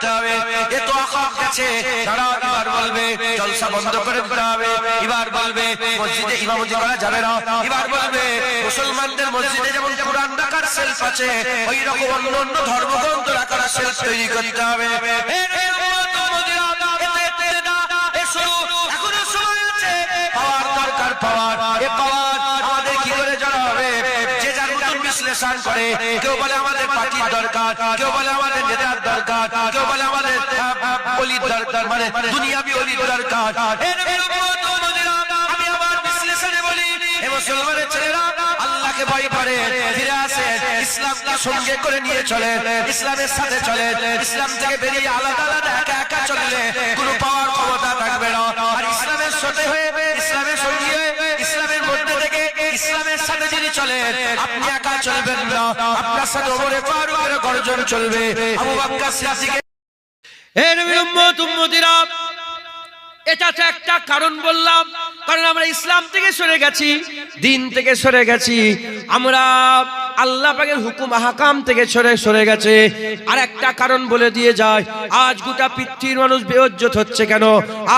করতে হবে। এ তো আকাম গেছে, তারা এবার বলবে জলসা বন্ধ করে দিতে হবে, এবার বলবে মসজিদে ইমামতি করা যাবে না, এবার বলবে মুসলমানদের মসজিদে যেমন কুরআন রাখার শেলফ আছে ওই রকম অন্য অন্য ধর্মগ্রন্থ রাখার শেলফ তৈরি করতে হবে। এখনো সময় আছে, পাওয়ার দরকার, পাওয়ার। এ পাওয়ার আমাদের কি করে জানা হবে? যে যার মতন বিশ্লেষণ করে, কেউ বলে আমাদের পার্টির দরকার, কেউ বলে আমাদের নেতার দরকার, কেউ বলে আমাদের অলির দরকার, মানে দুনিয়াবি অলির দরকার। আমি আমার বিশ্লেষণে বলি, এ মুসলমানের ছেলেরা আল্লাহকে ভয় করে, ফিরে আসে, ইসলামকে সঙ্গে করে নিয়ে চলে, ইসলামের সাথে চলে। ইসলাম থেকে বেরিয়ে আলাদা আলাদা একা একা চললে কোনো পাওয়ার ক্ষমতা থাকবে না। আর ইসলামের সাথে হয়ে, ইসলামের সঙ্গী হয়ে, ইসলামের মধ্যে থেকে ইসলামের সাথে যিনি চলে, আপনি একা চলবেন না, আপনার সাথে ওমরে ফারুকের গর্জন চলবে, আবু বকর সিদ্দিকের। হে নবীর উম্মত উম্মতিরা, এটা তো একটা কারণ বললাম, কারণ আমরা ইসলাম থেকে সরে গেছি, দিন থেকে সরে গেছি, আমরা আল্লাহ পাকের হুকুম আহকাম থেকে সরে গেছে। আর একটা কারণ বলে দিয়ে যায়, আজ গোটা পৃথিবীর মানুষ বেইজ্জত হচ্ছে কেন,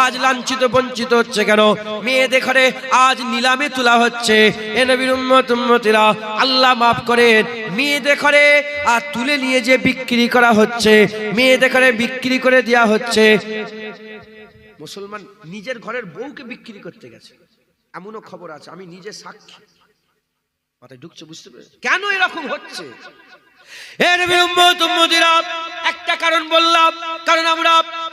আজ লাঞ্ছিত বঞ্চিত হচ্ছে কেন? মেয়েদের ঘরে আজ নিলামে তোলা হচ্ছে। এ নবীর উম্মত উম্মতিরা, আল্লাহ মাফ করেন, মেয়েদের ঘরে আর তুলে নিয়ে যে বিক্রি করা হচ্ছে, মেয়েদের ঘরে বিক্রি করে দেওয়া হচ্ছে। মুসলমান নিজের ঘরের বউকে বিক্রি করতে গেছে, এমনও খবর আছে, আমি নিজে সাক্ষী। মাথায় ঢুকছে, বুঝতে পেরে কেন এরকম হচ্ছে? একটা কারণ বললাম, কারণ আমরা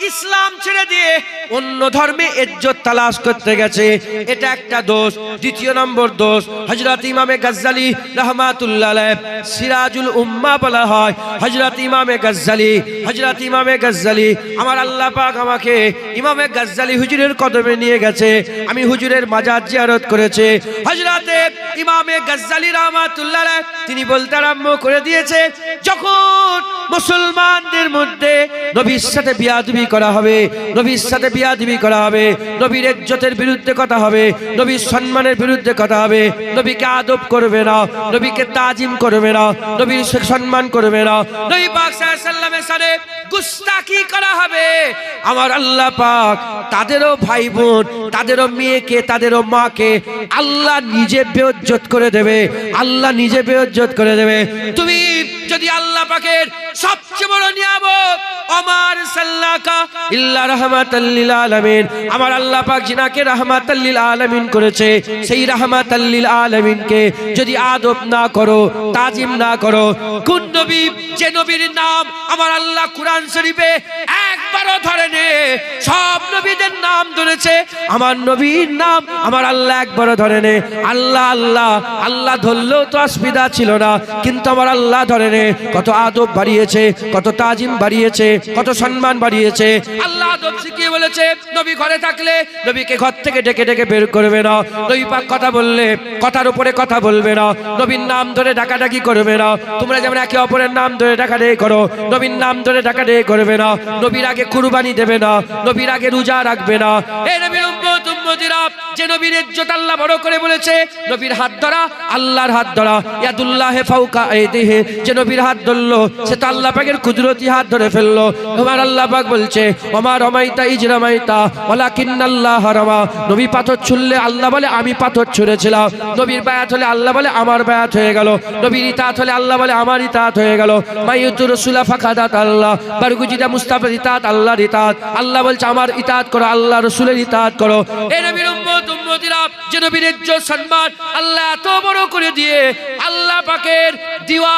ইসলাম ছেড়ে দিয়ে অন্য ধর্মে ইজ্জত তালাশ করতে গেছে, এটা একটা দোষ। দ্বিতীয় নম্বর দোষ, হযরত ইমামে গজ্জালী রাহমাতুল্লাহ আলাইহি, সিরাজুল উম্মাহ বলা হয় হযরত ইমামে গজ্জালী। হযরত ইমামে গজ্জালী, আমার আল্লাহ পাক আমাকে ইমামে গজ্জালী হুজুরের কদমে নিয়ে গেছে, আমি হুজুরের মাজার জিয়ারত করেছে। হযরত ইমামে গজ্জালী রাহমাতুল্লাহ আলাইহি তিনি বলতে আরম্ভ করে দিয়েছে, যখন মুসলমানদের মধ্যে নবীর সাথে বিয়াদবি করা হবে, নবীর সাথে বিয়াদবি করা হবে, নবীর ইজ্জতের বিরুদ্ধে কথা হবে, নবীর সম্মানের বিরুদ্ধে কথা হবে, নবীকে আদব করবে না, নবীকে তাজিম করবে না, নবীর সম্মান করবে না, নবী পাক সাল্লাল্লাহু আলাইহি ওয়াসাল্লামের সাথে গুস্তাখি করা হবে, আমার আল্লাহ পাক তাদেরও ভাই বোন, তাদেরও মেয়েকে, তাদেরও মাকে আল্লাহ নিজে বেইজ্জত করে দেবে, আল্লাহ নিজে বেইজ্জত করে দেবে। তুমি যদি আল্লাহ পাকের সবচেয়ে বড় নিয়ামত আমার সাল্লাকা ইল্লা রাহমাতাল লিল আলামিন, আমার আল্লাহ পাক জিনাকে রাহমাতাল লিল আলামিন করেছে, সেই রাহমাতাল লিল আলামিনকে যদি আদব না করো, তাজিম না করো, কোন নবী, যে নবীর নাম আমার আল্লাহ কুরআন শরীফে একবারও ধরেনি, সব নবীদের নাম ধরেছে, আমার নবীর নাম আমার আল্লাহ একবারও ধরেনি। আল্লাহ আল্লাহ আল্লাহ ধরলেও তো অসুবিধা ছিল না, কিন্তু আমার আল্লাহ ধরেনি। কত আদব বাড়িয়েছে, কত তাজিম বাড়িয়েছে, কত সম্মান বাড়িয়েছে। আল্লাহ আদব শিখিয়ে বলেছে, নবী ঘরে থাকলে নবীকে ঘর থেকে ডেকে ডেকে বের করবে না, নবী পাক কথা বললে কথার উপরে কথা বলবে না, নবীর নাম ধরে ডাকাডাকি করবে না। তোমরা যেমন একে অপরের নাম ধরে ডাকাডাকি করো, নবীর নাম ধরে ডাকাডাকি করবে না, নবীর আগে কুরবানি দেবে না, নবীর আগে রোজা রাখবে না। এই নবীর উম্মত উম্মতিরা, যে নবীর ইজ্জত আল্লাহ বড় করে বলেছে, নবীর হাত ধরা আল্লাহর হাত ধরা, ইয়াদুল্লাহি ফাওকা আইদিহি, যে নবীর হাত ধরলো সে তো আল্লাহ পাকের কুদরতি হাত ধরে ফেললো। আমার আল্লাহ পাক বলছে, ওমা রমাইতা ইজ রমাইতা ওয়ালাকিন্নাল্লাহ রামা, নবী পাথর ছুঁড়লে আল্লাহ বলে আমি পাথর ছুঁড়েছিলাম, নবীর বায়াত হলে আল্লাহ বলে আমার বায়াত হয়ে গেল, নবীর ইতাআত হলে আল্লাহ বলে আমার ইতাআত হয়ে গেল। মাইয়ুতুর রাসূলা ফাকাদাত আল্লাহ, বারগুজিদা মুস্তাফার ইতাআত আল্লাহর ইতাআত, আল্লাহ বলছে আমার ইতাআত করো, আল্লাহ রাসূলের ইতাআত করো। এই নবীর উম্মত উম্মতিরা, যে নবীর ইজ্জত সম্মান আল্লাহ এত বড় করে দিয়ে, আল্লাহ পাকের দেওয়া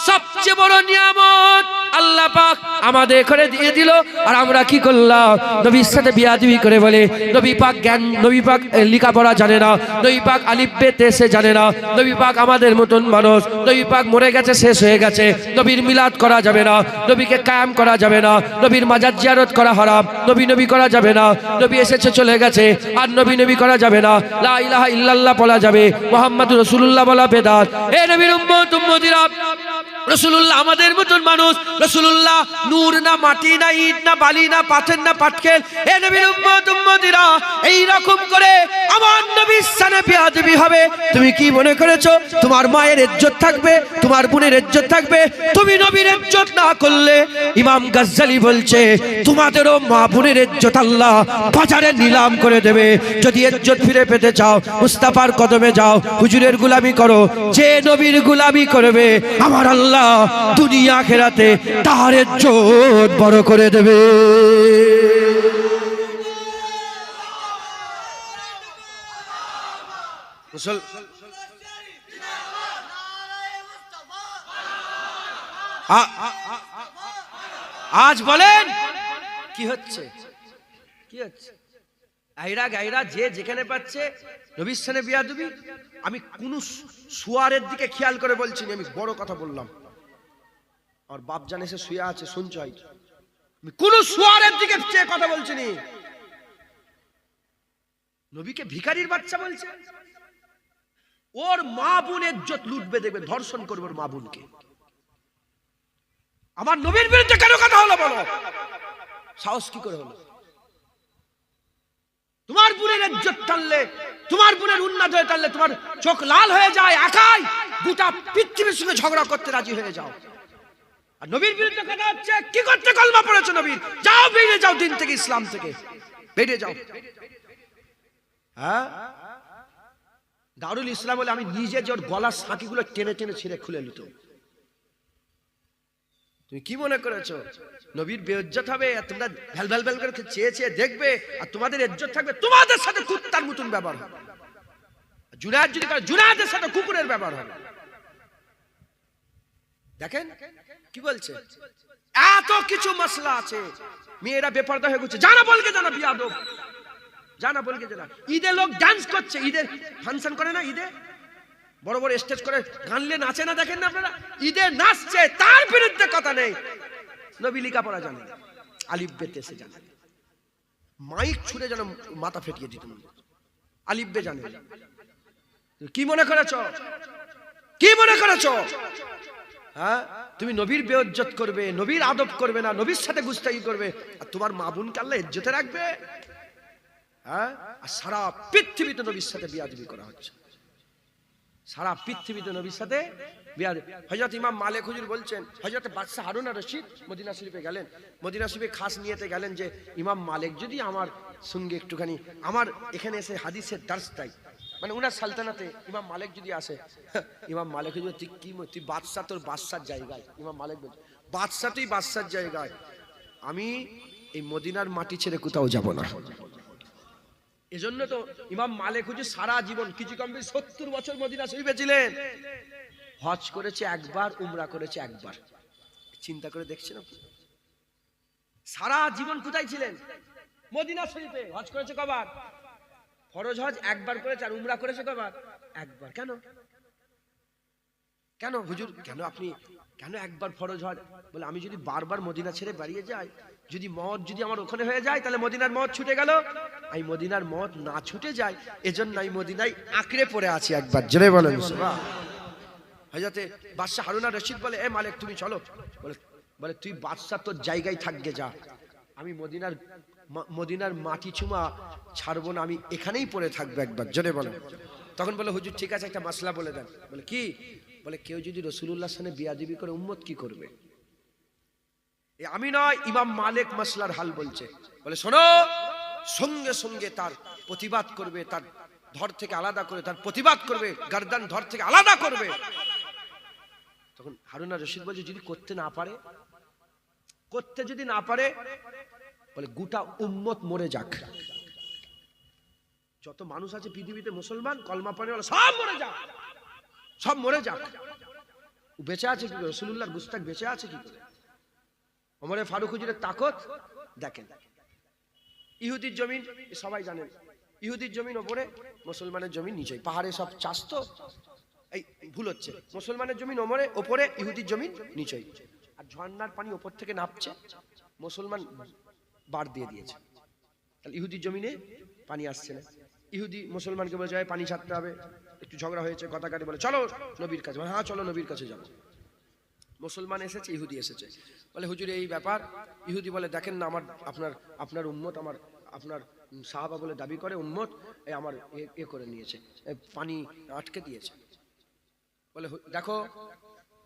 সবচেয়ে বড় নিয়ামত আল্লাহ পাক আমাদের করে দিয়ে দিল। আর আমরা কি করলাম? নবীর সাথে বিয়াদবি করে বলে, নবী পাক জ্ঞান, নবী পাক লেখাপড়া জানে না, নবী পাক আলিফ বে তে সে জানে না, নবী পাক আমাদের মতন মানুষ, নবী পাক মরে গেছে, শেষ হয়ে গেছে, নবীর মিলাদ করা যাবে না, নবীকে কায়াম করা যাবে না, নবীর মাজার জিয়ারত করা হারাম, নবী নবী করা যাবে না, নবী এসেছে চলে গেছে আর নবী নবী করা যাবে না, লা ইলাহা ইল্লাল্লাহ বলা যাবে, মুহাম্মাদুর রাসূলুল্লাহ বলা বেদাত। এ নবীর উম্মত উম্মতিরা, রাসূলুল্লাহ আমাদের মতন মানুষ। রাসূলুল্লাহ নূর না মাটি না ইট না বালি না পাথর না পাটকেল। এ নবীর উম্মত উম্মতিরা এই রকম করে আমার নবীর শানে বেয়াদবি হবে। তুমি কি মনে করেছো তোমার মায়ের ইজ্জত থাকবে, তোমার বোনের ইজ্জত থাকবে? তুমি নবীর ইজ্জত না করলে ইমাম গাজ্জালী বলছে তোমাদেরও মা বোনের ইজ্জত আল্লাহ বাজারে নিলাম করে দেবে। যদি ইজ্জত ফিরে পেতে চাও মুস্তাফার কদমে যাও, হুজুরের গোলামি করো। যে নবীর গোলামি করবে আমার আল্লাহ দুনিয়া আখিরাতে তার ইজ্জত বড় করে দেবে। আজ বলেন কি হচ্ছে, কি হচ্ছে? আইরা গাইরা যে যেখানে পাচ্ছে নবীর শানে বেয়াদবি। আমি কোন সুয়ারের দিকে খেয়াল করে বলছি না, আমি বড় কথা বললাম। আর বাপ জানে সে শুয়ে আছে শুনছো, আমি কোন সুয়ারের দিকে চেয়ে কথা বলছি না। নবীকে ভিখারির বাচ্চা বলছে। ওর মা বোনের ইজ্জত লুটবে, দেখবে ধর্ষণ করবে ওর মা বোনকে। আমার নবীর বিরুদ্ধে কেন কথা হলো বলো? সাহস কি করে হলো? তোমার বোনের ইজ্জত টানলে, তোমার বোনের উন্নত হয়ে টানলে তোমার চোখ লাল হয়ে যায়, একাই গোটা পৃথিবীর সঙ্গে ঝগড়া করতে রাজি হয়ে যাও। আর নবীর বিরুদ্ধে কথা হচ্ছে, কি করতে কলমা পড়েছো নবীর? যাও বেরিয়ে যাও দিন থেকে, ইসলাম থেকে বেরিয়ে যাও। হ্যাঁ, দারুল ইসলাম বলে আমি নিজে যে ওর গলার সাঁকিগুলো টেনে টেনে ছিঁড়ে খুলে নিত। তুমি কি মনে করেছো নবীর বেইজ্জত হবে? তোমরা ভ্যাল ভ্যাল ভ্যাল করে চেয়ে চেয়ে দেখবে, আর তোমাদের ইজ্জত থাকবে। তোমাদের সাথে কুত্তার মতন ব্যবহার হবে। জুনায়েদ যদি করে জুনায়েদের সাথে কুকুরের ব্যবহার হবে। দেখেন কি বলছে, এত কিছু মাসলা আছে। মেয়েরা বেপরদা হয়ে গেছে, জানা বলকে জানা বিয়াদব, জানা বলকে জানা। ঈদে লোক ডান্স করছে, ঈদে ফাংশন করে না, ঈদে বড় বড় স্টেজ করে গানলে নাচে না, দেখেন না আপনারা? ঈদে নাচছে, তার বিরুদ্ধে কথা নেই। নবী লেখাপড়া জানে, আলিফ বেতে সে জানে, মাইক ছুড়ে যেন মাথা ফেটিয়ে দিত। আলিফ বে জানে। কি মনে করেছো, কি মনে করেছো? হ্যাঁ, তুমি নবীর বেইজ্জত করবে, নবীর আদব করবে না, নবীর সাথে গুস্তাখি করবে, আর তোমার মা বোনকে আল্লাহ ইজ্জতে রাখবে? হ্যাঁ, আর সারা পৃথিবীতে নবীর সাথে বেয়াদবি করা হচ্ছে। সারা পৃথিবীতে নবীর সাথে বেয়াদবি। হযরত ইমাম মালিক হুজুর বলছেন, হযরত বাদশা হারুন আর রশিদ মদিনা শরীফে গেলেন। মদিনা শরীফে খাস নিয়েতে গেলেন যে ইমাম মালিক যদি আমার সঙ্গে একটুখানি আমার এখানে এসে হাদিসের দার্স দেয়, মানে উনার সালতানাতে ইমাম মালিক যদি আসে। ইমাম মালিক হুজুর তুই বাদশা, তোর বাদশার জায়গায়। ইমাম মালিক বলছে, বাদশা তুই বাদশার জায়গায়, আমি এই মদিনার মাটি ছেড়ে কোথাও যাব না। এজন্য তো ইমাম মালিক হুজুর সারা জীবন কিছু কম বেশি 70 বছর মদিনা শরীফে ছিলেন। হজ করেছে একবার, উমরা করেছে একবার। চিন্তা করে দেখছেন সারা জীবন কোথায় ছিলেন? মদিনা শরীফে। হজ করেছে কবার? ফরজ হজ একবার করেছে, আর উমরা করেছে কবার? একবার। কেন কেন হুজুর, কেন আপনি কেন একবার ফরজ হজ? বলে আমি যদি বারবার মদিনা ছেড়ে বেরিয়ে যাই, যদি মত যদি আমার ওখানে হয়ে যায়, তাহলে মদিনার মত ছুটে গেল। আমি মদিনার মত না ছুটে যায়, এজন্য আমি মদিনায় আঁকড়ে পড়ে আছি। একবার জোরে বলেন সুবহান। হযরতে বাদশা হারুন আর রশিদ বলে, এ মালিক তুমি চলো। বলে তুই বাদশা তোর জায়গায় থাকবে, যা। আমি মদিনার মাটি চুমা ছাড়বো না, আমি এখানেই পড়ে থাকবো। একবার জোরে বলেন। তখন বলে, হুজুর ঠিক আছে, একটা মাসলা বলে দেন। বলে কি? বলে কেউ যদি রাসূলুল্লাহর সাথে বেয়াদবি করে উম্মত কি করবে? আমি নয়, ইমাম মালিক মাসলার হাল বলছে। বলে শোনো, সঙ্গে সঙ্গে তার প্রতিবাদ করবে, তার ধর থেকে আলাদা করে তার প্রতিবাদ করবে, গর্দান ধর থেকে আলাদা করবে। তখন হারুন আর রশিদ বলছে, যদি করতে না পারে, করতে যদি না পারে, বলে গোটা উম্মত মরে যাক। যত মানুষ আছে পৃথিবীতে মুসলমান কলমা পড়ে সব মরে যাক, সব মরে যাক। বেঁচে আছে কি করে? রাসূলুল্লাহর গুস্তাখ বেঁচে আছে কি করে? ওমরে ফারুক হুজুরের তাকত দেখেন। ইহুদির জমিন সবাই জানেন, ইহুদির জমিন ওপরে, মুসলমানের জমিন নিচে। পাহাড়ে সব চাষ তো, এই ভুল হচ্ছে, মুসলমানের জমিন ওপরে, ইহুদির জমিন নিচে। আর ঝর্ণার পানি ওপর থেকে নামছে, মুসলমান বার দিয়ে দিয়েছে, তাহলে ইহুদির জমিনে পানি আসছে না। ইহুদি মুসলমানকে বলে যায় পানি ছাড়তে হবে, একটু ঝগড়া হয়েছে, কথা কাটে, বলে চলো নবীর কাছে। হ্যাঁ চলো নবীর কাছে যাবো। মুসলমান এসেছে, ইহুদি এসেছে, বলে হুজুর এই ব্যাপার। ইহুদি বলে দেখেন না, আপনার উম্মত, আপনার সাহাবা বলে দাবি করে উম্মত, আমার এ করে নিয়েছে, পানি আটকে দিয়েছে। বলে দেখো,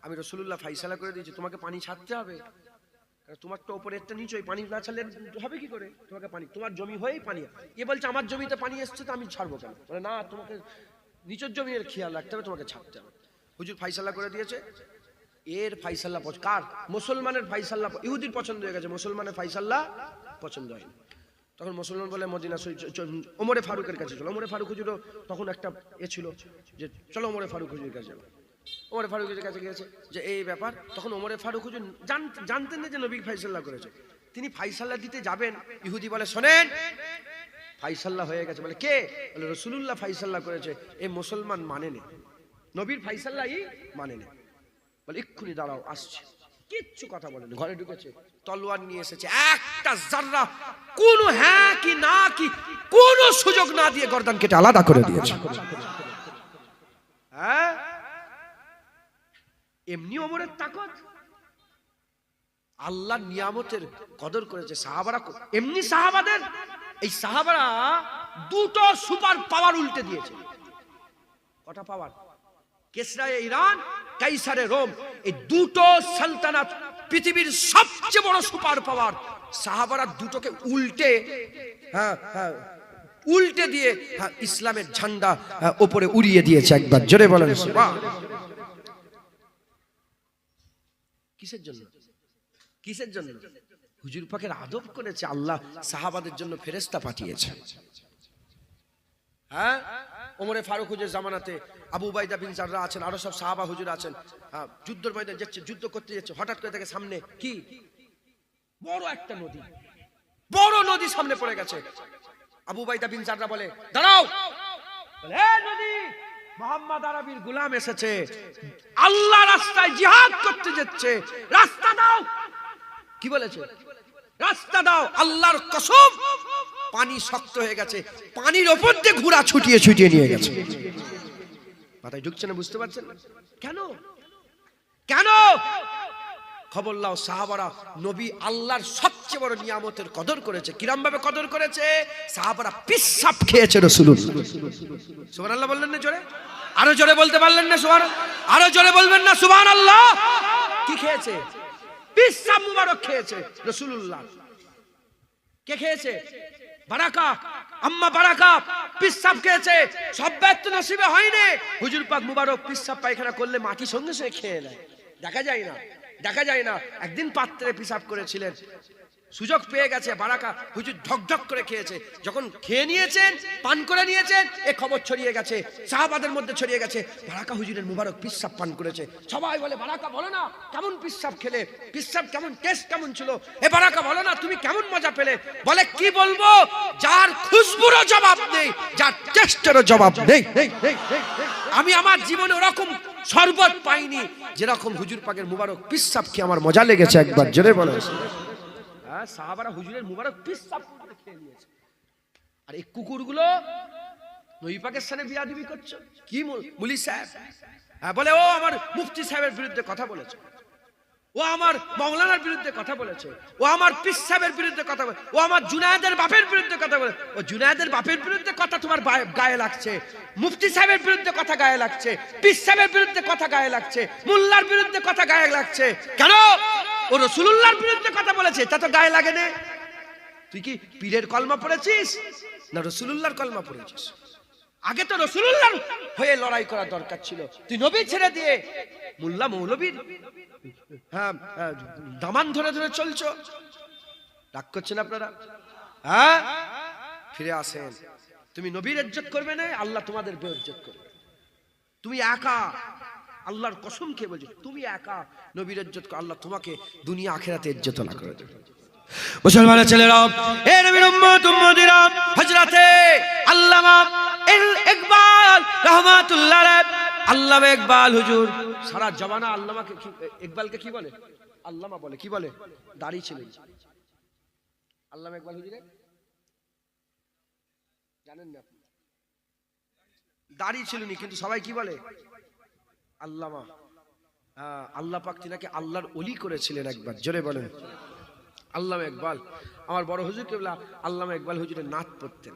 আমি রাসূলুল্লাহ ফাইসালা করে দিয়েছি, তোমাকে পানি ছাড়তে হবে, কারণ তোমার তো উপরে একটা নিচে, পানি না ছাড়লে হবে কি করে? তোমাকে পানি, তোমার জমি হয়েই পানি। এ বলছে আমার জমিতে পানি এসছে তো আমি ছাড়বো কেন? বলে না, তোমাকে নিচের জমির খেয়াল রাখতে হবে, তোমাকে ছাড়তে হবে। হুজুর ফাইসালা করে দিয়েছে। এর ফাইসাল্লা কার? মুসলমানের ফাইসাল্লা ইহুদির পছন্দ হয়ে গেছে, মুসলমানের ফাইসাল্লা পছন্দ হয়নি। তখন মুসলমান বলে মদিনা ওমরে ফারুকের কাছে চলো। ওমরে ফারুক হুজুরও তখন একটা ছিল যে চলো ওমরে ফারুক হুজুরের কাছে যাবো। ওমরে ফারুকের কাছে গিয়েছে যে এই ব্যাপার। তখন ওমরে ফারুক হুজুর জানতেন না যে নবী ফাইসাল্লা করেছে। তিনি ফাইসাল্লা দিতে যাবেন, ইহুদি বলে শোনেন, ফাইসাল্লা হয়ে গেছে। বলে কে? বলে রাসূলুল্লাহ ফাইসাল্লা করেছে, এই মুসলমান মানে নে, নবীর ফাইসাল্লাই মানে নে। বলে এক্ষুনি দাঁড়াও, আসছে। কিচ্ছু কথা বলেন, ঘরে ঢুকেছে, তলোয়ার নিয়ে এসেছে, একটা জাররা কোন হ্যাঁ কি না কি কোন সুযোগ না দিয়ে গর্দান কেটে আলাদা করে দিয়েছে। হ্যাঁ, এমনি ওমরের তাকত, আল্লাহর নিয়ামতের কদর করেছে সাহাবারা। এমনি সাহাবাদের, এই সাহাবারা দুটো সুপার পাওয়ার উল্টে দিয়েছে। কটা পাওয়ার? কেসরায়ে ইরান, কাইসারে রোম, এই দুটো সালতানাত পৃথিবীর সবচেয়ে বড় সুপার পাওয়ার। সাহাবারা দুটোকে উল্টে দিয়ে ইসলামের ঝান্ডা উপরে উড়িয়ে দিয়েছে। একবার জোরে বলেন সুবহানাল্লাহ। কিসের জন্য? কিসের জন্য? হুজুর পাকের আদব করেছে আল্লাহ, সাহাবাদের জন্য ফেরেশতা পাঠিয়েছে। হ্যাঁ, ওমরে ফারুক হুজুর জামানাতে আবু উবাইদা বিন জাররা আছেন, আরো সব সাহাবা হুজুর আছেন। যুদ্ধের ময়দানে যাচ্ছে, যুদ্ধ করতে যাচ্ছে, হঠাৎ করে দেখে সামনে কি বড় একটা নদী, বড় নদী সামনে পড়ে গেছে। আবু উবাইদা বিন জাররা বলে দাঁড়াও। বলে এ নদী, মুহাম্মদ আরবির গোলাম এসেছে, আল্লাহ রাস্তায় জিহাদ করতে যাচ্ছে, রাস্তা দাও। কি বলেছে? রাস্তা দাও। আল্লাহর কসম, পানি শক্ত হয়ে গেছে, পানির ওপর দিয়ে ঘোড়া ছুটিয়ে ছুটিয়ে নিয়ে গেছে। মাথায় ঢুকছে না, বুঝতে পারছেন? কেন? কেন? খবর লাও, সাহাবারা নবী আল্লাহর সবচেয়ে বড় নিয়ামতের কদর করেছে। কিরম ভাবে কদর করেছে? সাহাবারা পিসাব খেয়েছে রাসূলুল্লাহ। সুবহানাল্লাহ বললেন না জোরে? আরো জোরে বলতে পারলেন না সুবহানাল্লাহ? আরো জোরে বলবেন না সুবহানাল্লাহ? কি খেয়েছে? পিসাব মুবারক খেয়েছে রাসূলুল্লাহ। কে খেয়েছে? বারাকা, আম্মা বারাকা পিসাব খেয়েছে। সব ব্যক্তি নসিবে হয়নি। হুজুর পাক মুবারক পিসাব পায়খানা করলে মাটি সঙ্গে সঙ্গে খেয়ে নেয়, দেখা যায় না, দেখা যায় না। একদিন পাত্রে পিসাব করেছিলেন, সুযোগ পেয়ে গেছে, বারাকা হুজুর ঢকঢক করে খেয়েছে। যখন খেয়ে নিয়েছেন, পান করে নিয়েছেন, এ খবর ছড়িয়ে গেছে, সাহাবাদের মধ্যে ছড়িয়ে গেছে, বারাকা হুজুরের মুবারক পিসাব পান করেছে। সবাই বলে বারাকা বলো না কেমন পিসাব খেলে, পিসাব কেমন, টেস্ট কেমন ছিল? এ বারাকা বলো না তুমি কেমন মজা পেলে? বলে কি বলবো, যার খুশবুরও জবাব নেই, যার টেস্টেরও জবাব নেই। আমি আমার জীবনে ওরকম শরবত পাইনি যেরকম হুজুর পাকের মুবারক পিসাব খেয়ে আমার মজা লেগেছে। একবার জোরে বলো। সাহাবারা হুজুরের মুবারক পিসাব করে খেয়ে নিয়েছে। আর এই কুকুরগুলো নবী পাকের সাথে বিয়াদবি করছে। কি মুলি সাহেব? বলে ও আমার মুফতি সাহেবের বিরুদ্ধে কথা বলেছে, ও আমার মাওলানার বিরুদ্ধে কথা বলেছে, ও আমার পীর সাহেবের বিরুদ্ধে কথা বলে, ও আমার জুনায়েদের বাপের বিরুদ্ধে কথা বলে। ও জুনায়েদের বাপের বিরুদ্ধে কথা তোমার গায়ে লাগছে, মুফতি সাহেবের বিরুদ্ধে কথা গায়ে লাগছে, পীর সাহেবের বিরুদ্ধে কথা গায়ে লাগছে, মোল্লার বিরুদ্ধে কথা গায়ে লাগছে। কেন? ও রাসূলুল্লাহর বিরুদ্ধে কথা বলেছে, তা তো গায়ে লাগে না। তুই কি পীরের কলমা পড়েছিস না রাসূলুল্লাহর কলমা পড়েছিস? আগে তো রাসূলুল্লাহর হয়ে লড়াই করা দরকার ছিল। তুই নবী ছেড়ে দিয়ে মোল্লা মৌলবীর দামান ধরে ধরে চলছো। রাগ করছেন আপনারা? হ্যাঁ, ফিরে আসেন। তুমি নবীর ইজ্জত করবে না, আল্লাহ তোমাদের বেইজ্জত করবে। তুমি একা, আল্লাহর কসম খেয়ে বলছি, তুমি একা নবীর ইজ্জত কর, আল্লাহ তোমাকে দুনিয়া আখিরাতে ইজ্জত না করে দেবে। মুসলমানের ছেলেরা, এ নবীর উম্মত উম্মতিরা, হযরতে আল্লামা ইকবাল রাহমাতুল্লাহ আলাইহি, আল্লামা ইকবাল হুজুর সারা জমানা আল্লামাকে ইকবালকে কি বলে? আল্লামা বলে। কি বলে? দাড়ি ছিল আল্লামা ইকবাল হুজুরের, জানেন না আপনি? দাড়ি ছিল নি, কিন্তু সবাই কি বলে? আল্লামা। আল্লাহ পাক তিনাকে আল্লাহর ওলি করেছিলেন একবার, জোরে বলেন। আল্লামা ইকবাল, আমার বড় হুজুর কেবলা আল্লামা ইকবাল হুজুরের নাত পড়তেন।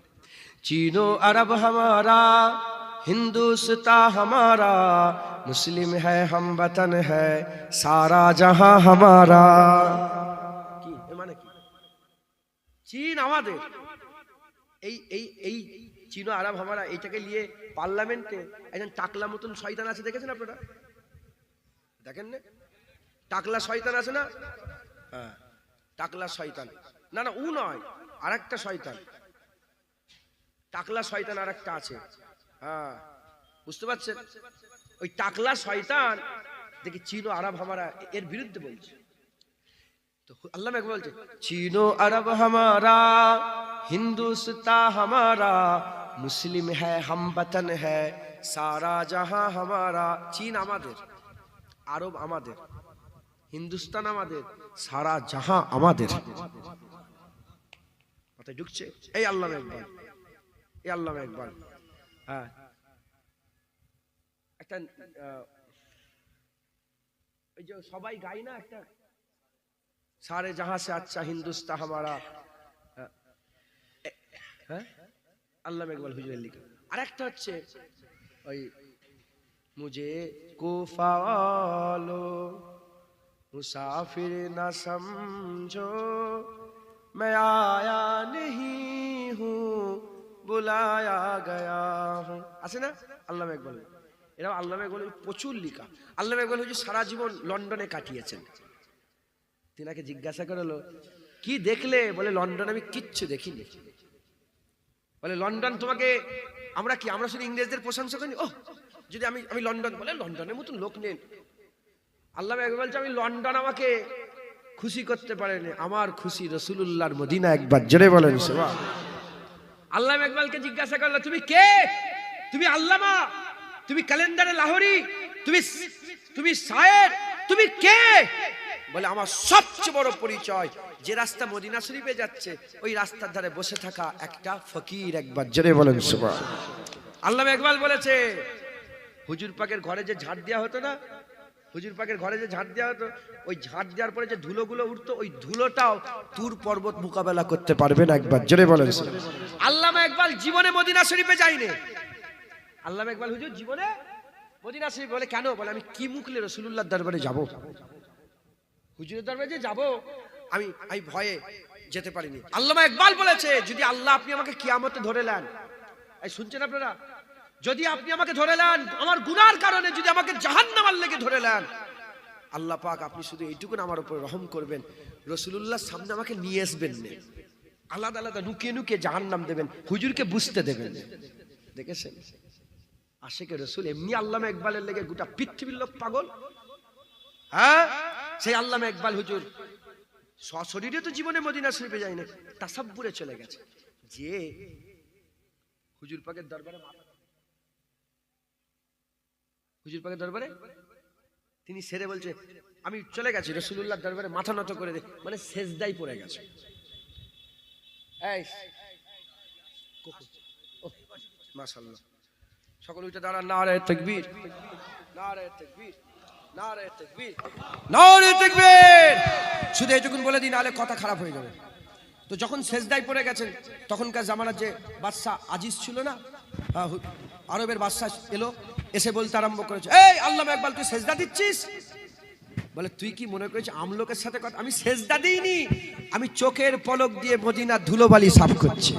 চীনো আরব হামারা, हिंदुस्तां हमारा, मुस्लिम है हम वतन है सारा जहां हमारा। কি এর মানে কি? চীন আমাদের, এই এই এই চীনো আরব হামারা এইটাকে নিয়ে পার্লামেন্টে একজন টাকলা মতন শয়তান আছে, দেখেছেন আপনারা? দেখেন না টাকলা শয়তান আছে না? হ্যাঁ, টাকলা শয়তান, না না ও নয়, আরেকটা শয়তান, টাকলা শয়তান আরেকটা আছে। হ্যাঁ, বুঝতে পারছেন? ওই টাকলা শয়তান দেখি চীনো আরব হামারা এর বিরুদ্ধে বলছে। তো আল্লাহ একবার বলছে চীনো আরব হামারা, হিন্দুস্তান হামারা, মুসলিম হ্যায় হাম বতন হ্যায় সারা জাহাঁ হামারা। চীন আমাদের, আরব আমাদের, হিন্দুস্তান আমাদের, সারা জাহাঁ আমাদের। মাথায় ঢুকছে? এই আল্লাহ একবার, এই আল্লাহ একবার। হ্যাঁ, একটা ওই যে সবাই গায় না একটা, সারে জাহাঁ সে আচ্ছা হিন্দুস্তান হামারা। হ্যাঁ, আল্লাহ ইকবাল হুজুরের লিখা। আর একটা হচ্ছে ওই মুঝে কুফা वालो मुसाफिर न समझो मैं आया नहीं हूँ बुलाया गया हूँ, আছে না আল্লামা ইকবাল? এরা আল্লামা ইকবাল প্রচুর লিখা। আল্লামা ইকবাল হুজুর সারা জীবন লন্ডনে কাটিয়েছেন। তিনাকে জিজ্ঞাসা করলো কি দেখলে? বলে লন্ডন আমি কিচ্ছু দেখিনি। বলে লন্ডন তোমাকে, আমরা কি আমরা শুধু ইংরেজদের প্রশংসা করি? ও যদি আমি আমি লন্ডন, বলে লন্ডনের মতন লোক নেই। আল্লামা ইকবাল বলছে আমি লন্ডন আমাকে খুশি করতে পারেনি, আমার খুশি রাসূলুল্লাহর মদিনা। একবার জোরে বলেন সুবহান। আল্লামা ইকবালকে জিজ্ঞাসা করলো তুমি কে? তুমি আল্লামা, তুমি ক্যালেন্ডারে লাহোরি, তুমি শায়ের, তুমি কে? বলে আমার সবচেয়ে বড় পরিচয় যে রাস্তা মদিনা শরীফে যাচ্ছে ওই রাস্তার ধারে বসে থাকা একটা ফকির। একবার জোরে বলেন সুবহান। আল্লামা ইকবাল বলেছে হুজুর পাকের ঘরে যে ঝাড় দেওয়া হতো না, হুজুর পাকের ঘরে যে ঝাড় দেওয়া হতো, ওই ঝাড় দেওয়ার পরে যে ধুলোগুলো উঠতো, ওই ধুলোটাও তুর পর্বত মোকাবেলা করতে পারবে না। একবার জোরে বলেন। আল্লামা ইকবাল জীবনে মদিনা শরীফে যায়নি। আল্লামা ইকবাল হুজুর জীবনে মদিনা শরীফ, বলে কেন? বলে আমি কি মুখলে রাসূলুল্লাহর দরবারে যাব, হুজুরের দরবারে যে যাব আমি ভয়ে যেতে পারিনি। আল্লামা ইকবাল বলেছে যদি আল্লাহ আপনি আমাকে কিয়ামতে ধরে নেন, এই শুনছেন আপনারা, যদি আপনি আমাকে ধরে নেন আমার গুনার কারণে, যদি আমাকে জাহান্নামের লেগে ধরে নেন, আল্লাহ পাক আপনি শুধু এইটুকু আমার উপর রহম করবেন, রাসূলুল্লাহর সামনে আমাকে নিয়ে আসবেন না, আলাদা আলাদা লুকিয়ে লুকিয়ে জাহান্নাম দেবেন, হুজুরকে বুঝতে দেবেন। দেখেছেন আশিকে রাসূল এমনি আল্লামা ইকবালের লেগে গোটা পৃথিবীর লোক পাগল। হ্যাঁ, সেই আল্লামা ইকবাল হুজুর সশরীরে তো জীবনে মদিনা শরীফে যায়নি, তাসাব্বুরে চলে গেছে। যে হুজুর পাকের দরবারে, হুজুর পাকের দরবারে তিনি সেরে বলছে আমি চলে গেছি রাসূলুল্লাহর দরবারে, মাথা নত করে দে, মানে সেজদায় পড়ে গেছে। এই মাশাআল্লাহ, সকল উঠে দাঁড়ান, নারে তাকবীর, নারে তাকবীর, নারে তাকবীর, নারে তাকবীর। শুধু এইটুকুন বলে দিন, নাহলে কথা খারাপ হয়ে যাবে। তো যখন সেজদায় পড়ে গেছেন, তখনকার জামানার যে বাদশা আজিজ ছিল না, আরবের বাদশা এলো, এসে বলতে আরম্ভ করেছে এই আল্লামা ইকবাল তুই সেজদা দিচ্ছিস? বলে তুই কি মনে করেছিস আমলোকের সাথে কথা? আমি সেজদা দিইনি, আমি চোখের পলক দিয়ে মদিনার ধুলোবালি সাফ করছি।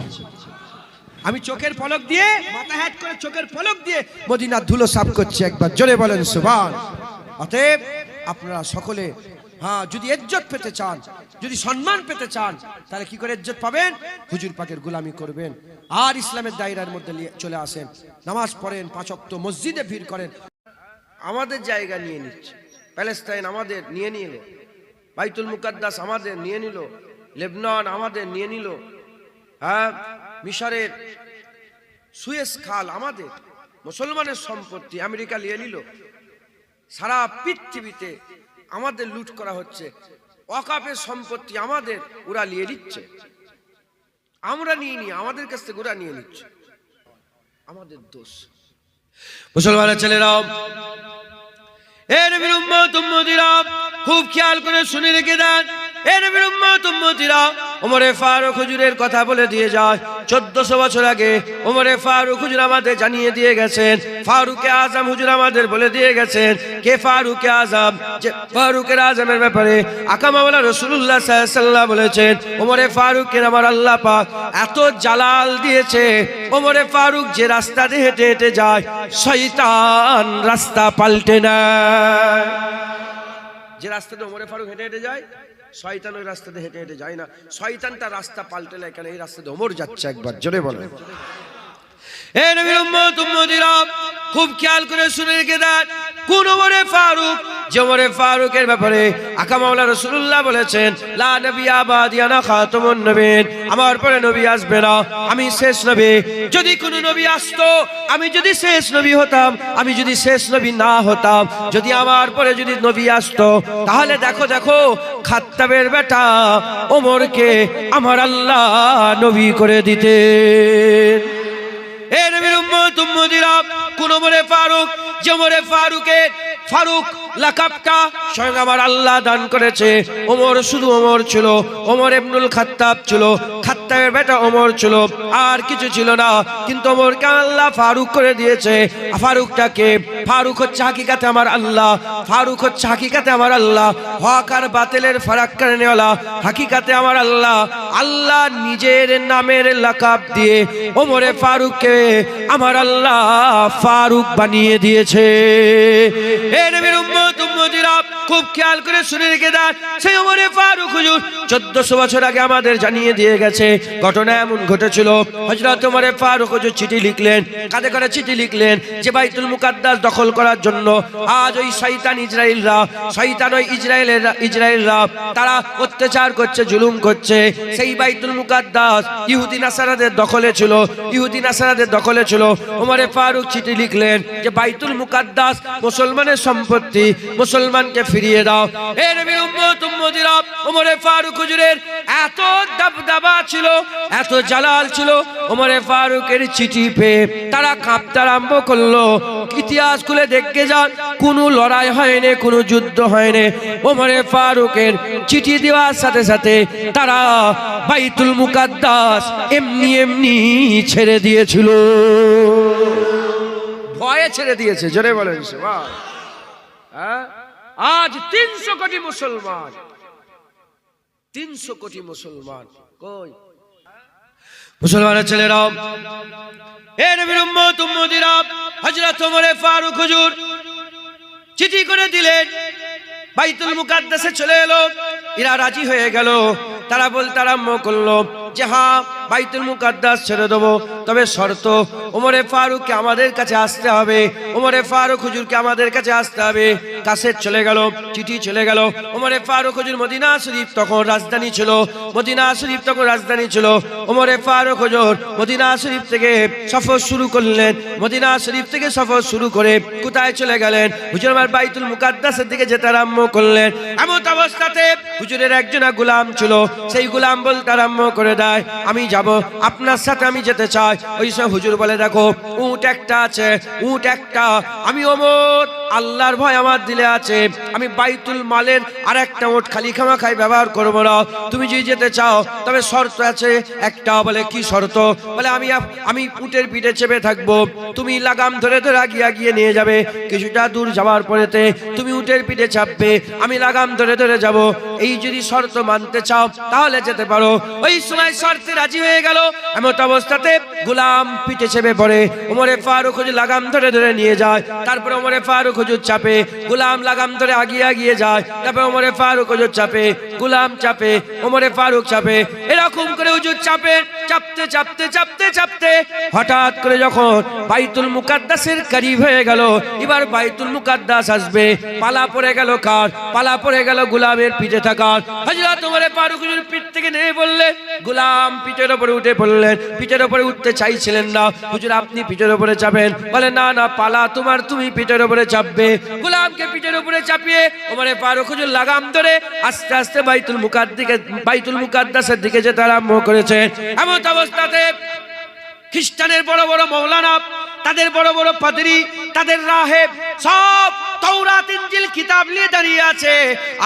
আমি চোখের পলক দিয়ে, মাথা হ্যাট করে চোখের পলক দিয়ে মদিনার ধুলো সাফ করছি। একবার জোরে বলেন সুবহান। অতএব আপনারা সকলে হ্যাঁ, যদি ইজ্জত পেতে চান, যদি সম্মান পেতে চান, তাহলে কি করে ইজ্জত পাবেন? হুজুর পাকের গোলামি করবেন আর ইসলামের দায়রার মধ্যে চলে আসেন, নামাজ পড়েন, 5 ওয়াক্ত মসজিদে ভিড় করেন। আমাদের জায়গা নিয়ে নিচ্ছে, প্যালেস্তাইন আমাদের নিয়ে নিল, বাইতুল মুকাদ্দাস আমাদের নিয়ে নিল, লেবনন আমাদের নিয়ে নিল, হ্যাঁ মিশরের সুয়েজ খাল আমাদের, মুসলমানের সম্পত্তি আমেরিকা নিয়ে নিল। সারা পৃথিবীতে আমাদের লুট করা হচ্ছে, ওয়াকাফের সম্পত্তি আমাদের ওরা নিয়ে নিচ্ছে, আমরা নিয়ে নি, আমাদের কাছ থেকে ওরা নিয়ে নিচ্ছে, আমাদের দোষ। মুসলমানের ছেলেরাও এ নবীর উম্মত উম্মতিরা খুব খেয়াল করে শুনে রেখে দেন। এ নবীর উম্মত উম্মতিরা ওমরে ফারুক হুজুরের কথা বলে দিয়ে যায়। 1400 বছর আগে ওমরে ফারুক হুজুর আমাদের জানিয়ে দিয়ে গেছেন, ফারুকে আজম হুজুর আমাদের বলে দিয়ে গেছেন কে ফারুকে আজম। যে ফারুকের আজমের ব্যাপারে আকা মাওলানা রাসূলুল্লাহ সাল্লাল্লাহু আলাইহি ওয়াসাল্লাম বলেছেন ওমরে ফারুককে আমার আল্লাহ পাক এত জালাল দিয়েছে, ওমরে ফারুক যে রাস্তা দিয়ে হেঁটে হেঁটে যায় শয়তান রাস্তা পাল্টে নেয়। যে রাস্তাতে ওমরে ফারুক হেঁটে হেঁটে যায় শয়তান ওই রাস্তাতে হেঁটে হেঁটে যায় না, শয়তানটা রাস্তা পাল্টে নেয়। কেন এই রাস্তাতে ওমর যাচ্ছে, একবার জোরে বলেন। এ নবীর উম্মত উম্মতিরা খুব খেয়াল করে শুনে রেখে দেন কোন ওমরে ফারুক, যে ওমরে ফারুকের ব্যাপারে আকা মাওলানা রাসূলুল্লাহ বলেছেন লা নবিয়্যা বাদি আনা খাতামুন নবীন, আমার পরে নবী আসবে না, আমি শেষ নবী। যদি কোন নবী আসতো আমি যদি শেষ নবী হতাম, আমি যদি শেষ নবী না হতাম, যদি আমার পরে যদি নবী আসতো তাহলে দেখো দেখো খাত্তাবের বেটা ওমরকে আমার আল্লাহ নবী করে দিতেন। এ নবীর উম্মত উম্মতিরা কোন ওমরে ফারুক, যে ওমরে ফারুকের ফারুক লাকাবটা স্বয়ং আমার আল্লাহ দান করেছে। ওমর শুধু ওমর ছিল, ওমর ইবনুল খাত্তাব ছিল, খাত্তাবের বেটা ওমর ছিল, আর কিছু ছিল না। কিন্তু ওমরকে আল্লাহ ফারুক করে দিয়েছে। ফারুকটাকে, ফারুক হচ্ছে হাকিকাতে আমার আল্লাহ, ফারুক হচ্ছে হাকিকাতে আমার আল্লাহ, হক আর বাতিলের ফারাক করেনেওয়ালা হাকিকাতে আমার আল্লাহ। আল্লাহ নিজের নামের লাকাব দিয়ে ওমরে ফারুককে আমার আল্লাহ ফারুক বানিয়ে দিয়েছে। এ নবীর উম্মত উম্মতিরা খুব খেয়াল করে শুনে রেখে দেন সেই ওমরে ফারুক হুজুর 1400 বছর আগে আমাদের জানিয়ে দিয়ে গেছে। ঘটনা এমন ঘটেছিল, হযরত ওমরে ফারুক হুজুর চিঠি লিখলেন। কাঁধে করে চিঠি লিখলেন যে বাইতুল মুকাদ্দাস দখল করার জন্য আজ ওই শয়তান ইসরাইলরা, শয়তান ওই ইসরাইলরা তারা অত্যাচার করছে, জুলুম করছে। সেই বাইতুল মুকাদ্দাস ইহুদি নাসারাদের দখলে ছিল, ইহুদি নাসারাদের দখলে ছিল। ওমরে ফারুক চিঠি লিখলেন যে বাইতুল মুকাদ্দাস মুসলমানের সম্পত্তি, মুসলমানকে ফিরিয়ে দাও। এ নবীর উম্মত উম্মতিরা ওমরে ফারুক হুজুরের এত দবদবা ছিল, এত জালাল ছিল, ওমরে ফারুকের চিঠি পেয়ে তারা কাঁপতে আরম্ভ করলো। ইতিহাস খুলে দেখে যান কোনো লড়াই হয়নি, কোনো যুদ্ধ হয়নি। ওমরে ফারুকের চিঠি দেওয়ার সাথে সাথে তারা বাইতুল মুকাদ্দাস এমনি এমনি ছেড়ে দিয়েছিল, ভয়ে ছেড়ে দিয়েছে। জোরে বলেন সুবহান। আজ 300 কোটি মুসলমান, 300 কোটি মুসলমান কই? মুসলমানের ছেলেরা, এ নবীর উম্মত উম্মতিরা হযরত ওমরে ফারুক হুজুর চিঠি করে দিলেন, বাইতুল মুকাদ্দাসে চলে এলো। এরা রাজি হয়ে গেল। তারা বলতে আরম্ভ করলো যে হ্যাঁ বাইতুল মুকাদ্দাস ছেড়ে দেবো, তবে শর্ত ওমরে ফারুককে আমাদের কাছে আসতে হবে, ওমরে ফারুক হুজুরকে আমাদের কাছে আসতে হবে। কাসেট চলে গেল, চিঠি চলে গেল। ওমরে ফারুক হুজুর মদিনা শরীফ তখন রাজধানী ছিল, মদিনা শরীফ তখন রাজধানী ছিল। ওমরে ফারুক হুজুর মদিনা শরীফ থেকে সফর শুরু করলেন। মদিনা শরীফ থেকে সফর শুরু করে কোথায় চলে গেলেন? হুজুর আমার বাইতুল মুকাদ্দাসের দিকে যেতে আরম্ভ করলেন। এমন অবস্থাতে হুজুরের একজনা গোলাম ছিল, সেই গোলাম বলতে আরম্ভ করে দেয় আমি যাব, আপনার সাথে আমি যেতে চাই। ওই সময় হুজুর বলে দেখো উট একটা আছে, উট একটা, আমি ওমর আল্লাহর ভয় আমার দিলে আছে, আমি বাইতুল মালের আর একটা উট খালি খামাখাই ব্যবহার করবো না। তুমি যদি যেতে চাও তবে শর্ত আছে একটা। বলে কি শর্ত? বলে আমি উটের পিঠে চেপে থাকবো, তুমি লাগাম ধরে ধরে আগিয়ে নিয়ে যাবে। কিছুটা দূর যাওয়ার পরেতে তুমি উটের পিঠে চাপবে, আমি লাগাম ধরে ধরে যাব। এই যদি শর্ত মানতে চাও তাহলে যেতে পারো। ওই সময় শর্তে রাজি হয়ে গেল। এমন অবস্থাতে গোলাম পিঠে চেপে পড়ে, ওমরে ফারুক হুজুর লাগাম ধরে ধরে নিয়ে যায়। তারপরে ওমরে ফারুক হুজুর চাপে, গোলাম লাগাম ধরে আগিয়ে যায়। তারপরে ওমরে ফারুক হুজুর চাপে, গোলাম চাপে, ওমরে ফারুক চাপে। এরকম করে হুজুর চাপে, চাপতে চাপতে চাপতে চাপতে হঠাৎ করে যখন বাইতুল মুকাদ্দাসের করিব হয়ে গেল, এবার বাইতুল মুকাদ্দাস আসবে, পালা পড়ে গেল কার? পালা পড়ে গেল গোলামের পিঠে থাকার। হযরত ওমরে ফারুক হুজুর পিঠ থেকে নেমে বললেন, গোলাম পিঠের উপরে উঠে পড়লেন। পিঠের উপরে উঠতে চাইছিলেন না। হুজুর আপনি পিঠের উপরে চাপেন। বলে না না, পালা তোমার, তুমি পিঠের উপরে চাপবে। গোলামকে পিঠের উপরে চাপিয়ে ওমরে ফারুক হুজুর লাগাম ধরে আস্তে আস্তে বাইতুল মুকাদ্দাসের দিকে যেতে আরম্ভ করেছে। এমন অবস্থাতে খ্রিস্টানের বড় বড় মৌলানা, তাদের বড় বড় পাদরি, তাদের রাহেব সব তাওরাত ইনজিল কিতাব নিয়ে দাঁড়িয়ে আছে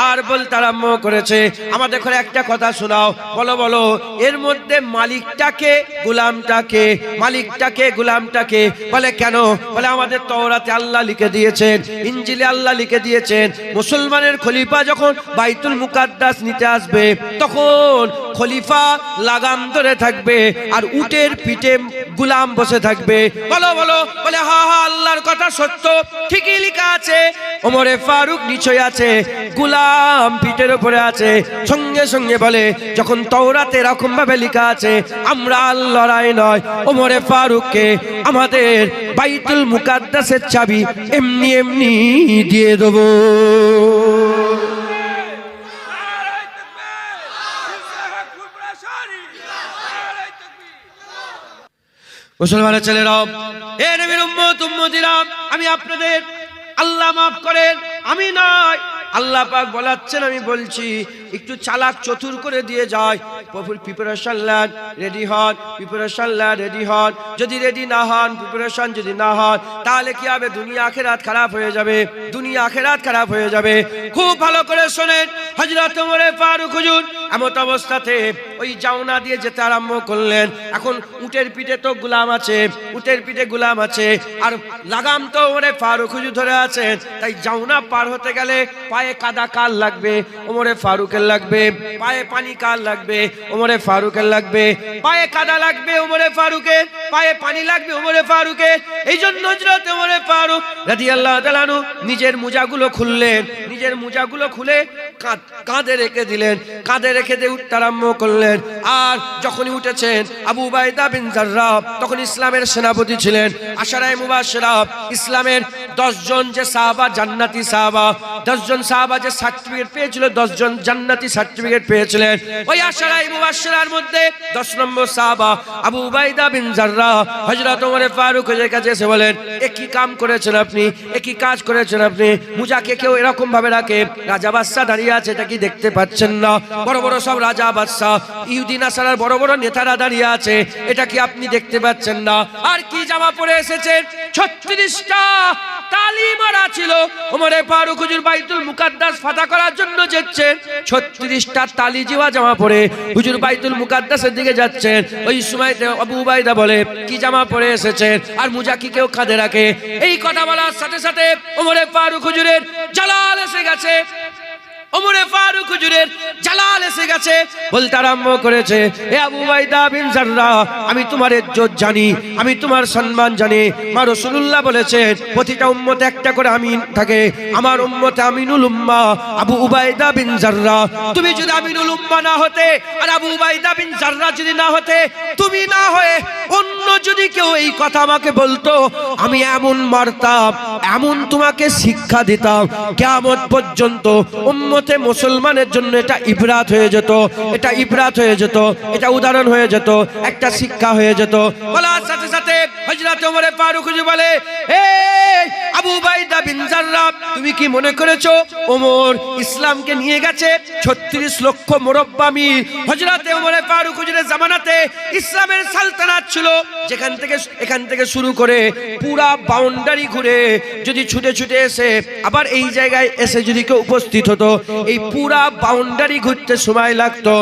আর বলতে আরম্ভ করেছে, আমাদের ঘরে একটা কথা শোনাও, বলো বলো এর মধ্যে মালিকটাকে গোলামটাকে, মালিকটাকে গোলামটাকে? বলে কেন? বলে আমাদের তাওরাতে আল্লাহ লিখে দিয়েছেন, ইনজিলে আল্লাহ লিখে দিয়েছেন, মুসলমানের খলিফা যখন বাইতুল মুকাদ্দাস নিতে আসবে তখন খলিফা লাগাম ধরে থাকবে আর উটের পিঠে গোলাম বসে থাকবে। বলো বলো। বলে হ্যাঁ হ্যাঁ আল্লাহর কথা সত্য, ঠিকই লেখা আছে। ওমরে ফারুক নিচে আছে, গোলাম পিঠের উপরে আছে। সঙ্গে সঙ্গে বলে যখন তাওরাতে এরকম ভাবে লেখা আছে আমরা আল্লাহর আইন নয়, ওমরে ফারুককে আমাদের বাইতুল মুকাদ্দাসের চাবি এমনি এমনি দিয়ে দেবো। মুসলমানের ছেলেরা, এ নবীর উম্মত উম্মতিরা, আমি আপনাদের আল্লাহ মাফ করেন, আমি নয়, আল্লাহ পাক বলাচ্ছেন, আমি বলছি একটু চালাক চতুর করে দিয়ে যায়। প্রিপারেশন নেন, রেডি হন, প্রিপারেশন নেন, রেডি হন। যদি রেডি না হন, প্রিপারেশন যদি না হন, তাহলে কি হবে? দুনিয়া আখিরাত খারাপ হয়ে যাবে, দুনিয়া আখিরাত খারাপ হয়ে যাবে। খুব ভালো করে শোনেন, হযরত ওমর ফারুক হুজুর এমত অবস্থাতে ওই জাউনা দিয়ে যেতে আরম্ভ করলেন। এখন উটের পিঠে তো গোলাম আছে, উটের পিঠে গোলাম আছে, আর লাগাম তো ওমর ফারুক হুজুর ধরে আছেন। তাই জাউনা পার হতে গেলে পায়ে কাদা কার লাগবে? ওমরে ফারুকের লাগবে। পায়ে পানি কার লাগবে? ওমরে ফারুকের লাগবে। পায়ে কাদা লাগবে ওমরে ফারুকের, পায়ে পানি লাগবে ওমরে ফারুকের। এই জন্য হযরত ওমরে ফারুক রাদিয়াল্লাহু তাআলা আনহু নিজের মোজাগুলো খুললেন, নিজের মোজাগুলো খুলে কাঁধে রেখে দিলেন, কাঁধে রেখে দিয়ে উঠতে আরম্ভ করলেন। আর যখনই উঠেছেন আবু উবাইদা বিন জাররাহ তখন ইসলামের সেনাপতি ছিলেন। আশারায়ে মুবাশশিরা, ইসলামের 10 জন যে সাহাবা জান্নাতি সাহাবা, 10 জন সাহাবা যে সার্টিফিকেট পেয়েছিল, 10 জন জান্নাতি সার্টিফিকেট পেয়েছিলেন। ওই আশারায়ে মুবাশশিরার মধ্যে 10 নম্বর সাহাবা আবু উবাইদা বিন জাররাহ হযরত ওমর ফারুকের কাছে এসে বলেন, এ কি কাম করেছেন আপনি? এ কি কাজ করেছেন আপনি? মুজাকে কেউ এরকম ভাবে রাখে? রাজা বাদশা দাঁড়িয়ে আছে, এটা কি দেখতে পাচ্ছেন না? বড় বড় সব রাজা বাদশা, ইহুদি নাসারার বড় বড় নেতারা দাঁড়িয়ে আছে, এটা কি আপনি দেখতে পাচ্ছেন না? আর কি জামা পরে এসেছেন? 36টা তালি মারা ছিল। ওমর ফারুক হুজুর বাইতুল মুকাদ্দাস ফাতা করার জন্য যাচ্ছেন, 36টা তালি জিওয়া জামা পরে হুজুর বাইতুল মুকাদ্দাসের দিকে যাচ্ছেন। ওই সময় আবু উবাইদা বলে, কি জামা পরে এসেছেন? আর মুজা কি কেউ কাঁধে রাখে? এই কথা বলার সাথে সাথে ওমর ফারুক হুজুরের জালাল এসে গেছে, ওমর ফারুক হুজুরের জালাল এসে গেছে। বলতে আরম্ভ করেছে, হে আবু উবাইদা বিন জাররাহ, আমি তোমার ইজ্জত জানি, আমি তোমার সম্মান জানি। মা রাসূলুল্লাহ বলেছেন প্রতিটা উম্মতে একটা করে আমিন থাকে, আমার উম্মতে আমিনুল উম্মাহ আবু উবাইদা বিন জাররাহ। তুমি যদি আমিনুল উম্মাহ না হতে, আর আবু উবাইদা বিন জাররাহ যদি না হতে, তুমি না হয়ে অন্য যদি কেউ এই কথা আমাকে বলতো, আমি এমন মারতাম, এমন তোমাকে শিক্ষা দিতাম, কিয়ামত পর্যন্ত উম্মতে মুসলমানের জন্য এটা ইবরাত হয়ে যেত, এটা ইবরাত হয়ে যেত, এটা উদাহরণ হয়ে যেত, একটা শিক্ষা হয়ে যেত। বলার সাথে সাথে হযরত ওমর ফারুক হুজুর বলে, হে আবু উবাইদা বিন জাররাহ, তুমি কি মনে করেছো ওমর ইসলামকে নিয়ে গেছে 36 লক্ষ মুরব্বা মিল? হযরত ওমর ফারুক হুজুরের জামানাতে ইসলামের সালতানাত ছিল, যেখান থেকে এখান থেকে শুরু করে পুরা বাউন্ডারি ঘুরে যদি ছুটে ছুটে এসে আবার এই জায়গায় এসে যদি কেউ উপস্থিত হতো, এই পুরা বাউন্ডারি ঘুরতে সময় লাগতো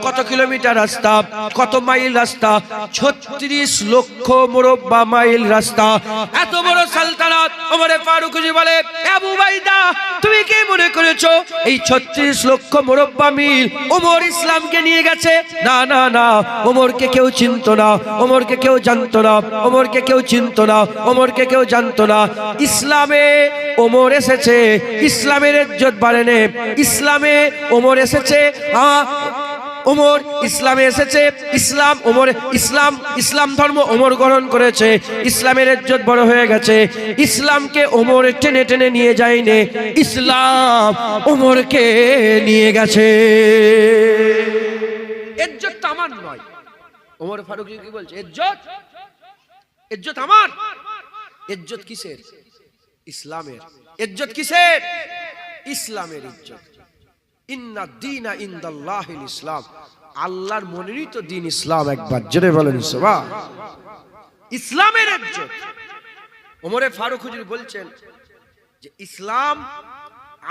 কত কিলোমিটার রাস্তা, কত মাইল রাস্তা? 36 লক্ষ মুরব্বা মাইল রাস্তা। এত বড় সালতানাত। ওমর ফারুক হুজুর বলে, আবু উবাইদা, তুমি কি মনে করেছো এই 36 লক্ষ মুরব্বা মিল ওমর ইসলামকে নিয়ে গেছে? না না না, ওমরকে কেউ চিনতো না, ওমরকে কেউ জানতো না, ওমরকে কেউ চিনতো না, ওমরকে কেউ জানতো না। ইসলামে ওমর এসেছে, ইসলামের ইজ্জত বাড়েনে, ইসলামে ওমর এসেছে, ওমর ইসলামে এসেছে, ইসলাম ওমর, ইসলাম ধর্ম ওমর গ্রহণ করেছে, ইসলামের ইজ্জত বড় হয়ে গেছে। ইসলামকে ওমর টেনে টেনে নিয়ে যায়নি, ইসলাম ওমরকে নিয়ে গেছে। ইজ্জত তো আমার নয়। ওমর ফারুক কি বলছে? ইজ্জত, ইজ্জত আমার। ইজ্জত কিসের? ইসলামের। ইজ্জত কিসের? ইসলামের ইজ্জত। ইন্না দীনা ইনদাল্লাহিল ইসলাম, আল্লাহর মনোনীত দ্বীন ইসলাম। একবার জোরে বলেন সুবহান। ইসলামের ইজ্জত। ওমর ফারুক হুজুর বলছেন, যে ইসলাম,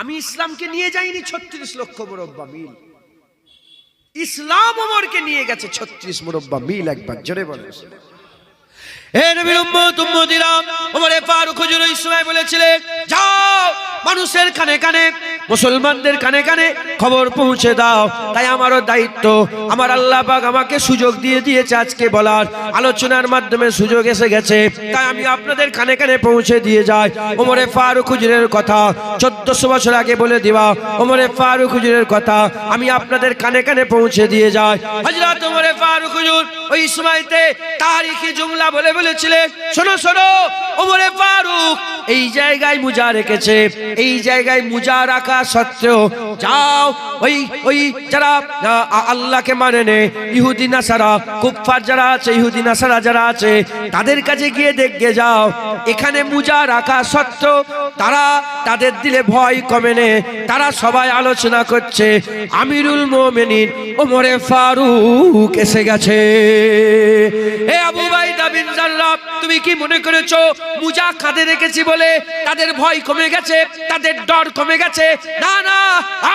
আমি ইসলামকে নিয়ে যাইনি 36 লক্ষ মুরব্বা মিল, ইসলাম ওমরকে নিয়ে গেছে 36 মুরব্বা মিল। একবার জোরে বলেন। হে নবীর উম্মত উম্মতিরা, ওমর ফারুক হুজুর ওই সময় বলেছিলেন, যাও মানুষের কানে কানে, মুসলমানদের কানে কানে খবর পৌঁছে দাও। তাই আমারও দায়িত্ব, আমার আল্লাহ পাক আমাকে সুযোগ দিয়ে দিয়েছে আজকে বলার, আলোচনার মাধ্যমে সুযোগ এসে গেছে, তাই আমি আপনাদের কানে কানে পৌঁছে দিয়ে যাই। ওমরে ফারুক হুজুরের কথা 1400 বছর আগে বলে দিবা, ওমরে ফারুক হুজুরের কথা আমি আপনাদের কানে কানে পৌঁছে দিয়ে যাই। হযরত ওমরে ফারুক হুজুর ওই সময়তে তারিখি জুমলা বলে বলেছিলেন, শোনো শোনো, ওমরে ফারুক এই জায়গায় মুজা রেখেছে, এই জায়গায় মুজা রাখা সত্ত্বেও যাও ওই ওই যারা আল্লাহকে মানে নে, ইহুদি নাসারা কুফফার যারা আছে, ইহুদি নাসারা যারা আছে, তাদের কাছে গিয়ে দেখে যাও, এখানে মুজা রাখা সত্ত্বেও তারা, তাদের দিলে ভয় কমে নে, তারা সবাই আলোচনা করছে আমিরুল মুমিনিন ওমরে ফারুক এসে গেছে। হে আবু উবাইদা বিন জাররাহ, তুমি কি মনে করেছো মুজা কাঁধে রেখেছি বলে তাদের ভয় কমে গেছে, তাদের ডর কমে গেছে? না না,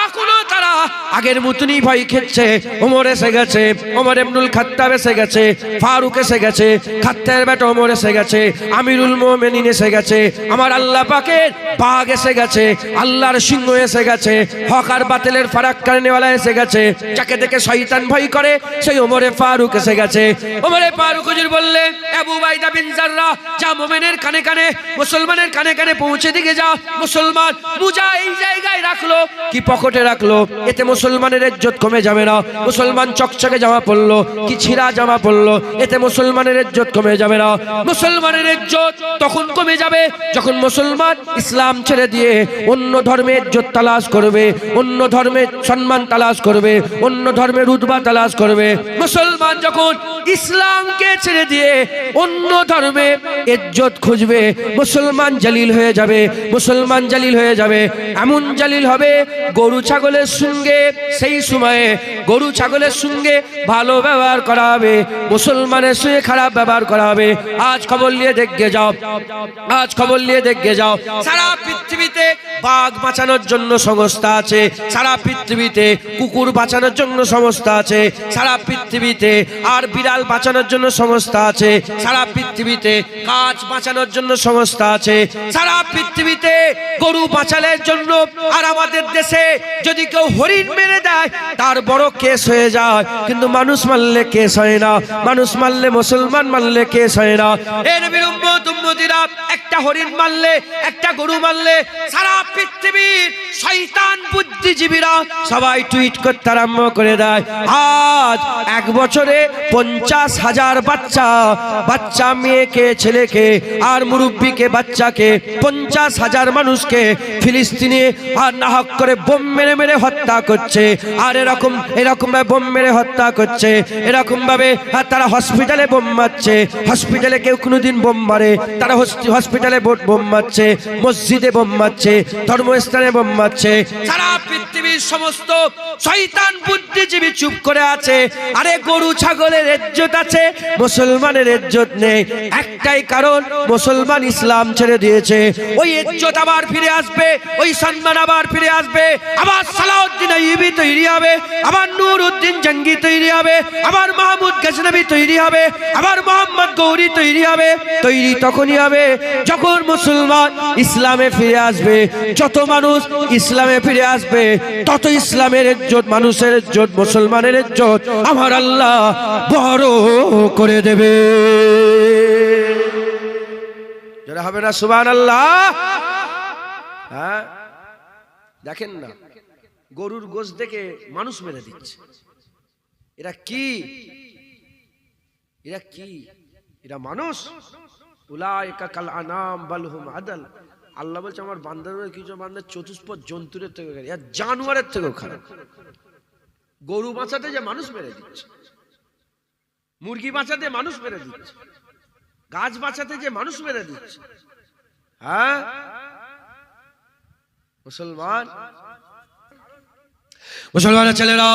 এখনো তারা আগের মতনই ভয় খেচ্ছে। ওমর এসে গেছে, ওমর ইবনুল খাত্তাব এসে গেছে, ফারুক এসে গেছে, খাত্তাবের বেটা ওমর এসে গেছে, আমিরুল মুমিনিন এসে গেছে, আমার আল্লাহ পাকের বাঘ এসে গেছে, আল্লাহর সিংহ এসে গেছে, হক আর বাতিলের ফারাক কারণেওয়ালা এসে গেছে, যাকে দেখে শয়তান ভয় করে সেই ওমরে ফারুক এসে গেছে। ওমরে ফারুক হুজুর বললেন, আবু উবাইদা বিন জাররাহ, যা মুমিনের কানে কানে, মুসলমানের কানে কানে পৌঁছে দিকে যা। মুসলমান মুজা এই জায়গায় রাখলো কি পকেটে রাখলো, এতে মুসলমানের ইজ্জত কমে যাবে না। মুসলমান চকচকে জামা পরলো কি ছিঁড়া জামা পরলো, এতে মুসলমানের ইজ্জত কমে যাবে না। মুসলমানের ইজ্জত তখন কমে যাবে যখন মুসলমান ইসলাম ছেড়ে দিয়ে অন্য ধর্মের ইজ্জত তালাশ করবে, অন্য ধর্মের সম্মান তালাশ করবে, অন্য ধর্মের রুতবা তালাশ করবে। মুসলমান যখন ইসলামকে ছেড়ে দিয়ে অন্য ধর্মে ইজ্জত খুঁজবে, মুসলমান জালিল হয়ে যাবে, মুসলমান জালিল হয়ে যাবে। এমন জালিল হবে, গরু ছাগলের সঙ্গে সেই সময়ে গরু ছাগলের সঙ্গে ভালো ব্যবহার করা হবে, মুসলমানের সঙ্গে খারাপ ব্যবহার করা হবে। আজ খবর নিয়ে দেখে যাও, আজ খবর নিয়ে দেখে যাও, সারা পৃথিবীতে বাঘ বাঁচানোর জন্য সংস্থা আছে, সারা পৃথিবীতে কুকুর বাঁচানোর জন্য সংস্থা আছে, সারা পৃথিবীতে আর বিড়াল বাঁচানোর জন্য সংস্থা আছে, সারা পৃথিবীতে কাজ বাঁচানোর জন্য সংস্থা আছে, সারা পৃথিবীতে গরু বাঁচানোর জন্য। আর আমাদের দেশে যদি কেউ হরিণ মেরে দেয় তার বড় কেস হয়ে যায়, কিন্তু মানুষ মারলে কেস হয় না, মানুষ মারলে, মুসলমান মারলে কেস হয় না। এ নবীর উম্মত উম্মতিরা, একটা হরিণ মারলে, একটা গরু মারলে সারা পৃথিবীর শয়তান বুদ্ধিজীবীরা সবাই টুইট করতে আরম্ভ করে দেয়। আজ এক বছরে 50,000 বাচ্চা মেয়েকে, ছেলেকে আর মুরব্বীকে, বাচ্চাকে, 50,000 মানুষকে ফিলিস্তিনে আর নাহক করে বোম মেরে মেরে হত্যা করছে। আর এরকম ভাবে বোম মেরে হত্যা করছে, এরকম ভাবে তারা হসপিটালে বোম মারছে। হসপিটালে কেউ কোনোদিন বোম মারে, তারা হসপিটালে বোম মারছে, মসজিদে বোম মারছে, ধর্মস্থানে বোম মারছে। সারা পৃথিবীর সমস্ত শয়তান বুদ্ধিজীবী চুপ করে আছে। আরে গরু ছাগলের ইজ্জত আছে, মুসলমানের ইজ্জত নেই। একটাই কারণ, মুসলমান ইসলাম ছেড়ে দিয়েছে। ওই ইজ্জত আবার ফিরে আসবে, ওই সম্মান আবার ফিরে আসবে। আবার সালাউদ্দিন আইয়ুবী তৈরি হবে, আবার নূরউদ্দিন জঙ্গি তৈরি হবে, আবার মাহমুদ গজনবী তৈরি হবে, আবার মোহাম্মদ গৌরী তৈরি হবে। তৈরি তখনই হবে যখন মুসলমান ইসলামে ফিরে আসবে। যত মানুষ ইসলামে ফিরে আসবে তত ইসলামের ইজ্জত, মানুষের ইজ্জত, মুসলমানের ইজ্জত আমার আল্লাহ বড় করে দেবে। যারা হবে না সুবহানাল্লাহ। হ্যাঁ, দেখেন না, গরুর গোশত দেখে মানুষ মেরে দিচ্ছে। এরা কি, এরা কি, এরা মানুষ? উলাইকা কাল আনাম বাল হুম আদাল। আল্লাহ বলছে আমার বান্দাদের কিছু বান্দা চতুষ্পদ জন্তুরের থেকে খারাপ, এরা জানোয়ারের থেকেও খারাপ। গরু বাঁচাতে যে মানুষ মেরে দিচ্ছে, মুরগি বাঁচাতে মানুষ মেরে দিচ্ছে, গাছ বাঁচাতে যে মানুষ মেরে দিচ্ছে। হ্যাঁ মুসলমানের ছেলেরা,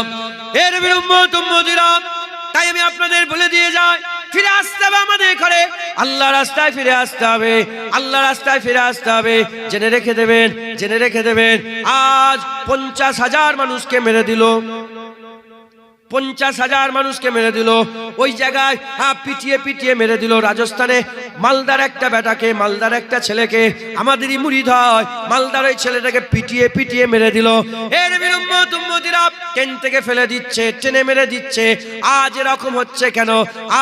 এর নবীর উম্মত উম্মতিরা, তাই আমি আপনাদের বলে দিয়ে যাই, ফিরে আসতে হবে আমাদের ঘরে, আল্লাহ রাস্তায় ফিরে আসতে হবে, আল্লাহ রাস্তায় ফিরে আসতে হবে। জেনে রেখে দেবেন, জেনে রেখে দেবেন, আজ 50,000 মানুষকে মেরে দিল, 50,000 মানুষকে মেরে দিল ওই জায়গায়, পিটিয়ে পিটিয়ে মেরে দিল। রাজস্থানে মালদার একটা বেটাকে, মালদার একটা ছেলেকে, আমাদেরই মুরিদ হয়, মালদার ওই ছেলেটাকে পিটিয়ে পিটিয়ে মেরে দিল। এর উম্মত উম্মতিরা ট্রেন থেকে ফেলে দিচ্ছে, ট্রেনে মেরে দিচ্ছে। আজ এরকম হচ্ছে কেন?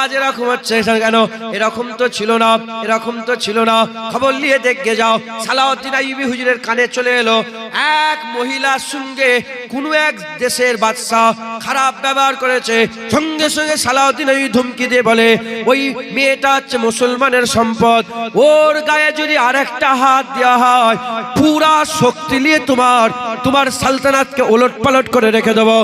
আজ এরকম হচ্ছে কেন? এরকম তো ছিল না, এরকম তো ছিল না। খবর নিয়ে দেখে যাও, সালাউদ্দিন আইয়ুবী হুজুরের কানে চলে এলো এক মহিলার সঙ্গে কোন এক দেশের বাদশা খারাপ ব্যবহার করেছে। সঙ্গে সঙ্গে সালাউদ্দিন আইয়ুবী ধমকি দিয়ে বলে, ওই মেয়েটা হচ্ছে মুসলমানের সম্পদ, ওর গায়ে যদি আরেকটা হাত দেওয়া হয় পুরা শক্তি নিয়ে তোমার সালতানাতকে ওলট পালট করে রেখে দেবো।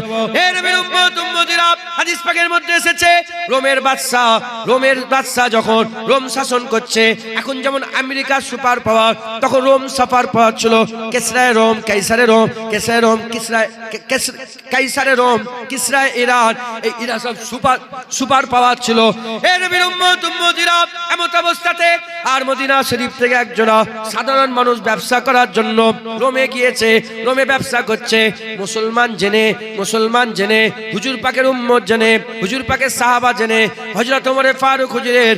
এর উম্মত উম্মতিরা, হাদিস পাকের মধ্যে এসেছে রোমের বাদশা যখন রোম শাসন করছে, এখন যেমন আমেরিকার সুপার পাওয়ার, তখন রোম সুপার পাওয়ার ছিল। কিসরায় রোম, কাইসারে রোম, কিসরায় রোম, কাইসারে রোম, কিসরায় ইরান, এই ইরান সব সুপার পাওয়ার ছিল। এর উম্মত উম্মতিরা, এমন অবস্থাতে আর মদিনা শরীফ থেকে একজনা সাধারণ মানুষ ব্যবসা করার জন্য রোমে গিয়েছে, রোমে ব্যবসা করছে। মুসলমান জেনে হুজুর পাকের উম্মত জেনে, হুজুর পাকের সাহাবা জেনে, হযরত ওমর ফারুক হুজুরের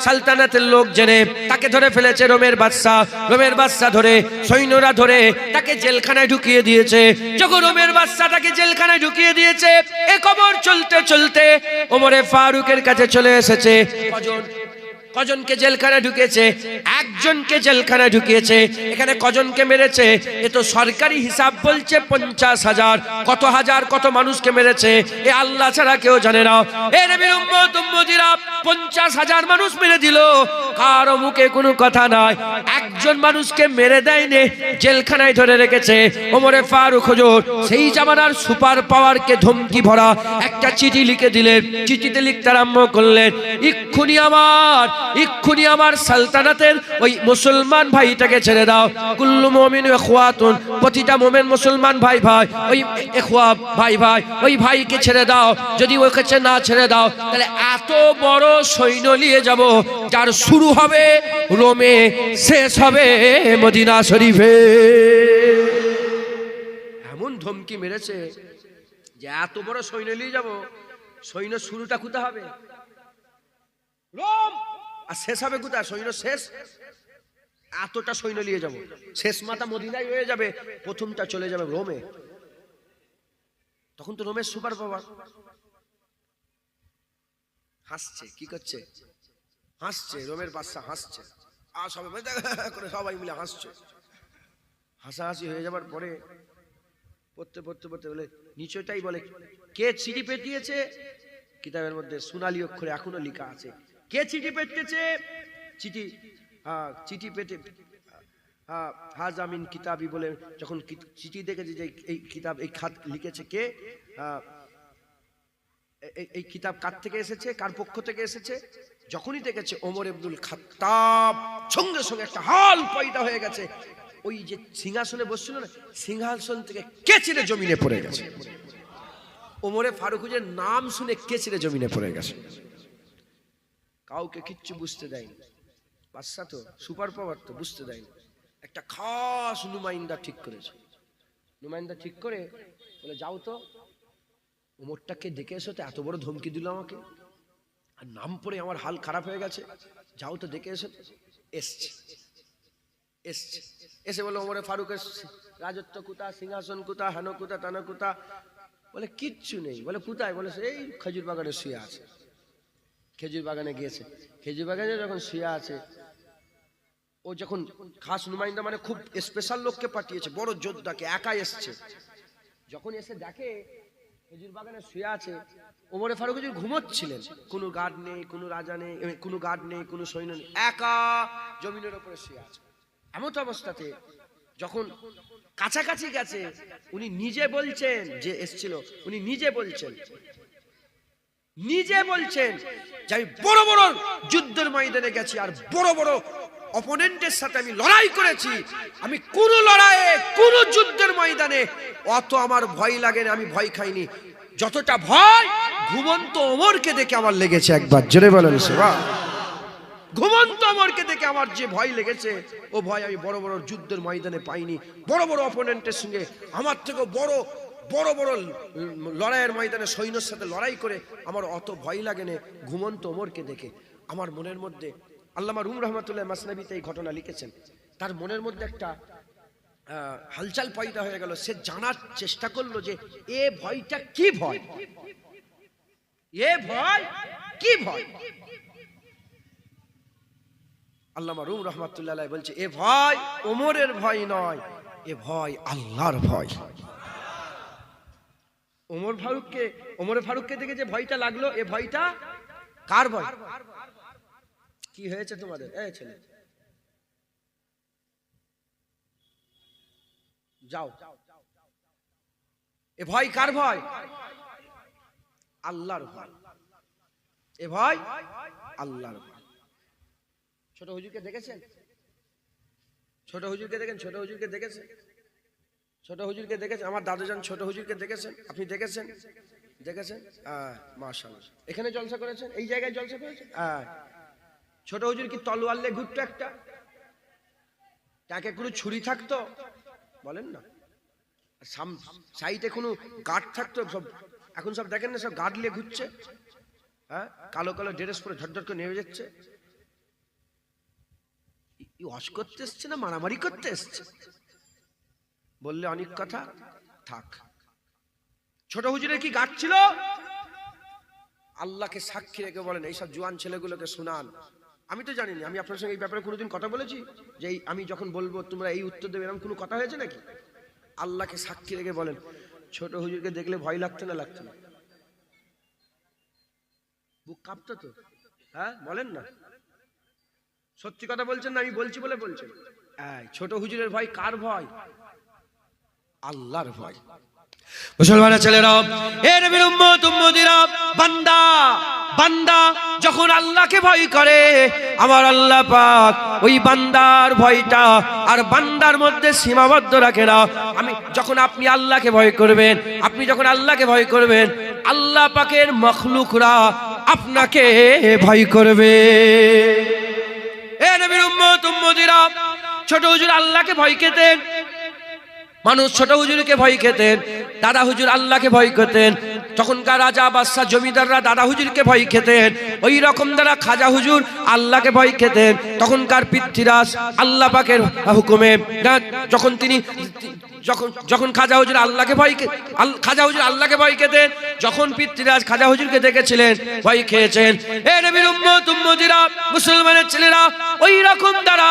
সালতানাতের লোক জেনে তাকে ধরে ফেলেছে রোমের বাদশা ধরে, সৈন্যরা ধরে তাকে জেলখানায় ঢুকিয়ে দিয়েছে। যখন রোমের বাদশা তাকে জেলখানায় ঢুকিয়ে দিয়েছে, এ খবর চলতে চলতে ওমর ফারুকের কাছে চলে এসেছে। কজনকে জেলখানায় ঢুকিয়েছে? একজনকে জেলখানায় ঢুকিয়েছে। এখানে কজনকে মেরেছে? এ তো সরকারি হিসাব বলছে 50,000, কত হাজার কত মানুষকে মেরেছে এ আল্লাহ ছাড়া কেউ জানে না। এ নবীর উম্মত উম্মতিরা 50,000 মানুষ মেরে দিল, কারো মুখে কোনো কথা নাই। একজন মানুষকে মেরে দেয়নি, জেলখানায় ধরে রেখেছে। ওমর ফারুক হুজুর সেই জামানার সুপার পাওয়ারকে ধমকি ভরা একটা চিঠি লিখে দিলেন। চিঠিতে লিখতে আরম্ভ করলেন, ইক্ষুনি আমার সালতানাতের ওই মুসলমান ভাইটাকে ছেড়ে দাও। কুল্লু মুমিন ইখওয়াতুন, প্রতিটা মুমিন মুসলমান ভাই ভাই, ওই ইখওয়া ভাই ভাই, ওই ভাইকে ছেড়ে দাও। যদি ওকে না ছেড়ে দাও তাহলে এত বড় সৈন্য নিয়ে যাব, যার শুরু হবে রোমে, শেষ হবে মদিনা শরীফে। এমন ধমকি মেরেছে যে এত বড় সৈন্য নিয়ে যাব, সৈন্য শুরুটা কোথায় হবে? রোম, আর শেষ হবে কোথায়? সৈন্য শেষ, এতটা সৈন্য নিয়ে যাব, শেষ মাথা মদিনায় হয়ে যাবে, প্রথমটা চলে যাবে রোমে। তখন তো রোমের সুপার পাওয়ার হাসছে। কি করছে? হাসছে। রোমের বাদশা হাসছে, আর সবাই মিলে হাসছে। হাসাহাসি হয়ে যাবার পরে পড়তে বলে নিচেটাই বলে, কে চিঠি পেটিয়েছে? কিতাবের মধ্যে সোনালী অক্ষরে এখনো লেখা আছে, কে চিঠি পেটেছে? চিঠি পেটে হাজামিন কিতাবি বলে যখন চিঠি দেখেছে যে এই কিতাব, এই খাত লিখেছে কে, এই কিতাব কার থেকে এসেছে, কার পক্ষ থেকে এসেছে, যখনই দেখেছে ওমর ইবনুল খাত্তাব, সঙ্গে সঙ্গে একটা হাল পয়দা হয়ে গেছে। ওই যে সিংহাসনে বসছিল না, সিংহাসন থেকে কে ছিঁড়ে জমিনে পড়ে গেছে। ওমরে ফারুক হুজুরের নাম শুনে কে ছিঁড়ে জমিনে পড়ে গেছে। কাউকে কিচ্ছু বুঝতে দেয়নি, বাদশা তো সুপার পাওয়ার, তো বুঝতে দেয়নি। একটা খাস নুমাইন্দা ঠিক করেছে। নুমাইন্দা ঠিক করে বলে, যাও তো ওমরটাকে দেখে এসো, তো এত বড় ধমকি দিল আমাকে, আর নাম পড়ে আমার হাল খারাপ হয়ে গেছে, যাও তো দেখে এসো। এসে বলে, ওমরে ফারুকের রাজত্ব কোথা, সিংহাসন কোথা, হেন কোথা, তানো কোথা? বলে কিচ্ছু নেই। বলে কোথায়? বলে এই খেজুর বাগানে শুয়ে আছে। খেজুর বাগানে গিয়েছে, খেজুর বাগানে যখন শুয়ে আছে, ও যখন খাস নুমাইন্দা মানে খুব স্পেশাল লোককে পাঠিয়েছে, বড় যোদ্ধাকে, একা এসছে। যখন এসে দেখে খেজুর বাগানে শুয়ে আছে, ওমরে ফারুক হুজুর ঘুমোচ্ছিলেন, কোনো গার্ড নেই, কোনো রাজা নেই, কোনো গার্ড নেই, কোনো সৈন্য নেই, একা জমিনের উপরে শুয়ে আছে। এমন অবস্থাতে যখন কাছাকাছি গেছে, উনি নিজে বলছেন, যে এসছিল উনি নিজে বলছেন যে আমি বড় বড় যুদ্ধের ময়দানে গেছি, আর বড় বড় অপোনেন্টের সাথে আমি লড়াই করেছি। আমি কোন লড়াইয়ে, কোন যুদ্ধের ময়দানে অত আমার ভয় লাগে না, আমি ভয় খাইনি। যতটা ভয় ঘুমন্ত ওমরকে দেখে আমার লেগেছে একবার, জোরে বলেন সুবহান। ঘুমন্ত ওমরকে দেখে আমার যে ভয় লেগেছে, ও ভয় আমি বড় বড় যুদ্ধের ময়দানে পাইনি। বড় বড় অপোনেন্টের সঙ্গে আমার থেকে বড় বড় বড় লড়াইয়ের ময়দানে সৈন্যের সাথে লড়াই করে আমার অত ভয় লাগে না ঘুমন্ত ওমরকে দেখে। আমার মনের মধ্যে আল্লামা রুম রহমাতুল্লাহ মাসনাবিতে এই ঘটনা লিখেছেন, তার মনের মধ্যে একটা হালচাল পয়দা হয়ে গেল। সে জানার চেষ্টা করলো যে এ ভয়টা কি ভয়, এ ভয় কি ভয়। আল্লামা রুম রহমাতুল্লাহ বলছে এ ভয় ওমরের ভয় নয়, এ ভয় আল্লাহর ভয়। ওমর ফারুককে দেখে যে ভয়টা লাগলো, এ ভয়টা কার ভয়? কি হয়েছে তোমাদের? এই ছেলে যাও, এ ভয় কার ভয়? আল্লাহর ভয়। এ ভয় আল্লাহর ভয়। ছোট হুজুরকে দেখেছেন? ছোট হুজুরকে দেখেন? ছোট হুজুরকে দেখেছেন? ছোট হুজুরকে দেখেছেন? আমার দাদুজান ছোট হুজুরকে দেখেছেন? আপনি দেখেছেন? দেখেছেন? মাশাআল্লাহ। এখানে জলসা করেছেন? এই জায়গায় জলসা করেছেন? ছোট হুজুর কি তলোয়ার নিয়ে ঘুরতো? একটা তাকে কোনো ছুরি থাকতো? বলেন না। সাইডে কোনো গার্ড থাকতো? সব এখন সব দেখেন না, সব গার্ড নিয়ে ঘুরছে। হ্যাঁ, কালো কালো ড্রেস পরে ঝটঝট করে নেমে যাচ্ছে। ওয়াশ করতে এসছে না মারামারি করতে এসছে? বললে অনেক কথা থাক। ছোট হুজুরের কি গার্ড ছিল? আল্লাহকে সাক্ষী রেখে বলেন এইসব জোয়ান ছেলেগুলোকে শোনান। আমি তো জানি না, আমি আপনার সঙ্গে এই ব্যাপারে কোনোদিন কথা বলেছি যে আমি যখন বলবো তোমরা এই উত্তর দেবে, এরকম কোনো কথা হয়েছে নাকি? আল্লাহকে সাক্ষী রেখে বলেন ছোট হুজুরকে দেখলে ভয় লাগতো না? লাগতো না? বুক কাঁপতো তো? হ্যাঁ বলেন না, সত্যি কথা বলছেন না? আমি বলছি বলে বলছেন। ছোট হুজুরের ভয় কার ভয়? আল্লাহর ভয়। মুসলমানের ছেলেরা, এ নবীর উম্মত উম্মতিরা, বান্দা বান্দা যখন আল্লাহকে ভয় করে, আমার আল্লাহ পাক ওই বান্দার ভয়টা আর বান্দার মধ্যে সীমাবদ্ধ রাখে না। যখন আপনি আল্লাহকে ভয় করবেন, আপনি যখন আল্লাহকে ভয় করবেন, আল্লাহ পাকের মখলুকরা আপনাকে ভয় করবে। এ নবীর উম্মত উম্মতিরা, ছোট হুজুর আল্লাহকে ভয় খেতেন। মানুষ ছোট হুজুরকে ভয় খেতেন, দাদা হুজুর আল্লাহকে ভয় করতেন। তখনকার রাজা বাদশা জমিদাররা দাদা হুজুরকে ভয় খেতেন, ওই রকম দ্বারা খাজা হুজুর আল্লাহকে ভয় খেতেন। তখনকার পৃথ্বীরাজ আল্লাহ পাকের হুকুমে যখন তিনি যখন খাজা হুজুর আল্লাহকে ভয় খেতেন, যখন পৃথ্বীরাজ খাজা হুজুরকে দেখেছিলেন ভয় খেয়েছেন। এ নবীর উম্মত উম্মতিরা, মুসলমানের ছেলেরা, ওই রকম দ্বারা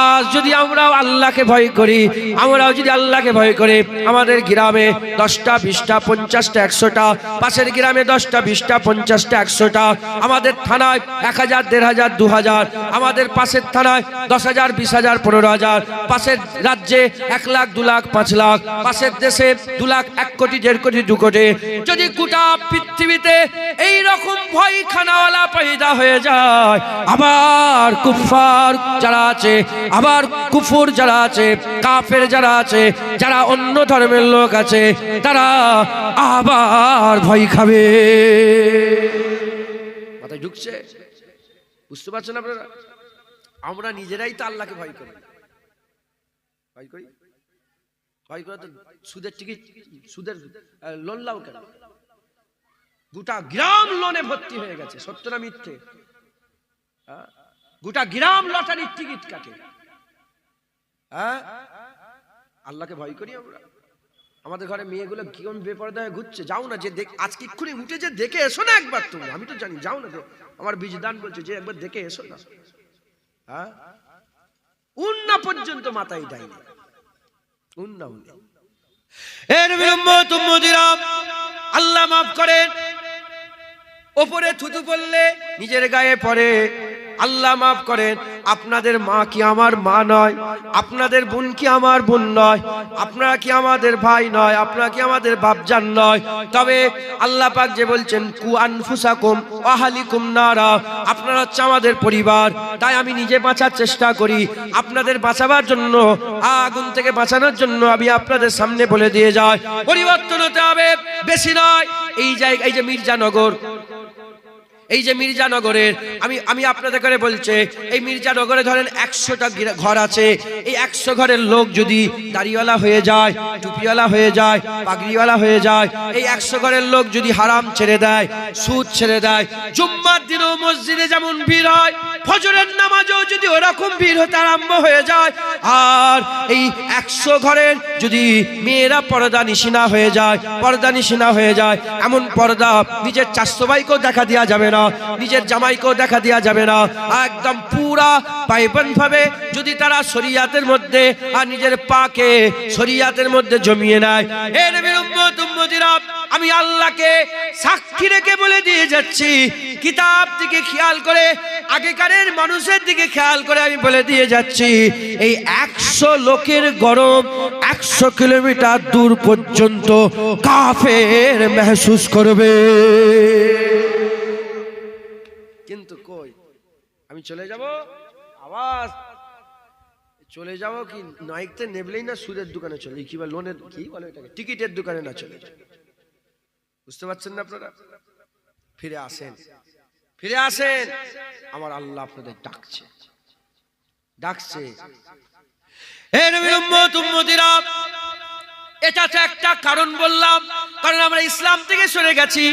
আজ যদি আমরাও আল্লাহকে ভয় করি, আমরাও যদি আল্লাহকে ভয় করি, আমাদের গ্রামে 10টা 20টা 50টা 100টা, পাশের গ্রামে 10টা 20টা 50টা 100টা, আমাদের থানায় 1000 1500 2000, আমাদের পাশের থানায় 10,000 20,000 15,000, পাশের রাজ্যে 1 লাখ 2 লাখ 5 লাখ, পাশের দেশে 2 লাখ 1 কোটি 1.5 কোটি 2 কোটি। যদি গোটা পৃথিবীতে এই রকম ভয় খানাওয়ালা পয়দা হয়ে যায়, আবার কুফার যারা আছে, আবার কুফর যারা আছে, কাফের যারা আছে, যারা অন্য ধর্মের লোক আছে, তারা আবার ভয় খাবে। মাথায় ঢুকছে? বুঝতে পারছেন আপনারা? আমরা নিজেরাই তো আল্লাহকে ভয় করি। ভয় করি তো সুদের টিকিট, সুদের লোন লাও কেন? গোটা গ্রাম লোনে ভর্তি হয়ে গেছে, সত্য না মিথ্যে? গোটা গ্রাম লটারির টিকিট কাটে। আল্লাহকে ভয় করি আমরা? আমাদের ঘরে মেয়েগুলো কিরম বেপরদা হয়ে ঘুরছে, যাও না, যে আজকে এক্ষুনি উঠে যে দেখে এসো না একবার তুমি। আমি তো জানি, যাও না, আমার বিজদান বলছে যে একবার দেখে এসো না। উন্না পর্যন্ত মাথায় দেয়নি, উন্না উন্না। আল্লাহ মাফ করেন, ওপরে থুতু পড়লে নিজের গায়ে পড়ে। আল্লাহ মাফ করেন, আপনাদের মা কি আমার মা নয়? আপনাদের বোন কি আমার বোন নয়? আপনারা কি আমাদের ভাই নয়? আপনারা কি আমাদের বাপজান নয়? তবে আল্লাহ পাক যে বলছেন কু আনফুসাকুম ওয়া আহলিকুম নারা, আপনারা হচ্ছে আমাদের পরিবার। তাই আমি নিজে বাঁচার চেষ্টা করি, আপনাদের বাঁচাবার জন্য, আগুন থেকে বাঁচানোর জন্য আমি আপনাদের সামনে বলে দিয়ে যাই, পরিবর্তন হতে হবে, বেশি নয় এই জায়গা, এই যে মির্জানগর, এই যে মির্জানগরের আমি আপনাদের করে বলছে, এই মির্জানগরে ধরেন 100টা ঘর আছে। এই 100 ঘরের লোক যদি দাড়িওয়ালা হয়ে যায়, টুপিওয়ালা হয়ে যায়, পাগড়িওয়ালা হয়ে যায়, এই 100 ঘরের লোক যদি হারাম ছেড়ে দেয়, সুদ ছেড়ে দেয়, জুম্মার দিনও মসজিদে যেমন ভিড় হয়, ফজরের নামাজেও যদি ওরকম ভিড় হতে আরম্ভ হয়ে যায়, আর এই 100 ঘরের যদি মেয়েরা পর্দা নিশিনা হয়ে যায়, পর্দা নিশিনা হয়ে যায়, এমন পর্দা নিজের চাচাতো ভাইকেও দেখা দেওয়া যাবে না, নিজের জামাইকেও দেখা দেওয়া যাবে না, একদম পুরা পাইবন্দ ভাবে যদি তারা শরিয়াতের মধ্যে আর নিজের পাকে শরিয়াতের মধ্যে জমিয়ে নেয়। হে নবীর উম্মত উম্মতিরা, আমি আল্লাহকে সাক্ষী রেখে বলে দিয়ে যাচ্ছি, কিতাব দিকে খেয়াল করে, আগেকারের মানুষের দিকে খেয়াল করে আমি বলে দিয়ে যাচ্ছি, এই 100 লোকের গরম 100 কিলোমিটার দূর পর্যন্ত কাফের মেহসুস করবে। কিন্তু কই আমি চলে যাব, আওয়াজ চলে যাব কি নাইকতে নেবলেই না সুদের দোকানে চলে, কি বলে লোনের কি বলে এটাকে, টিকিটের দোকানে না চলে যায়। বুঝতে পারছেন না আপনারা? ফিরে আসেন, ফিরে আসেন, আমার আল্লাহ আপনাদের ডাকছে, ডাকছে। হে নবীর উম্মত উম্মতিরা, এটা তো একটা কারণ বললাম, কারণ আমরা ইসলাম থেকে সরে গেছি,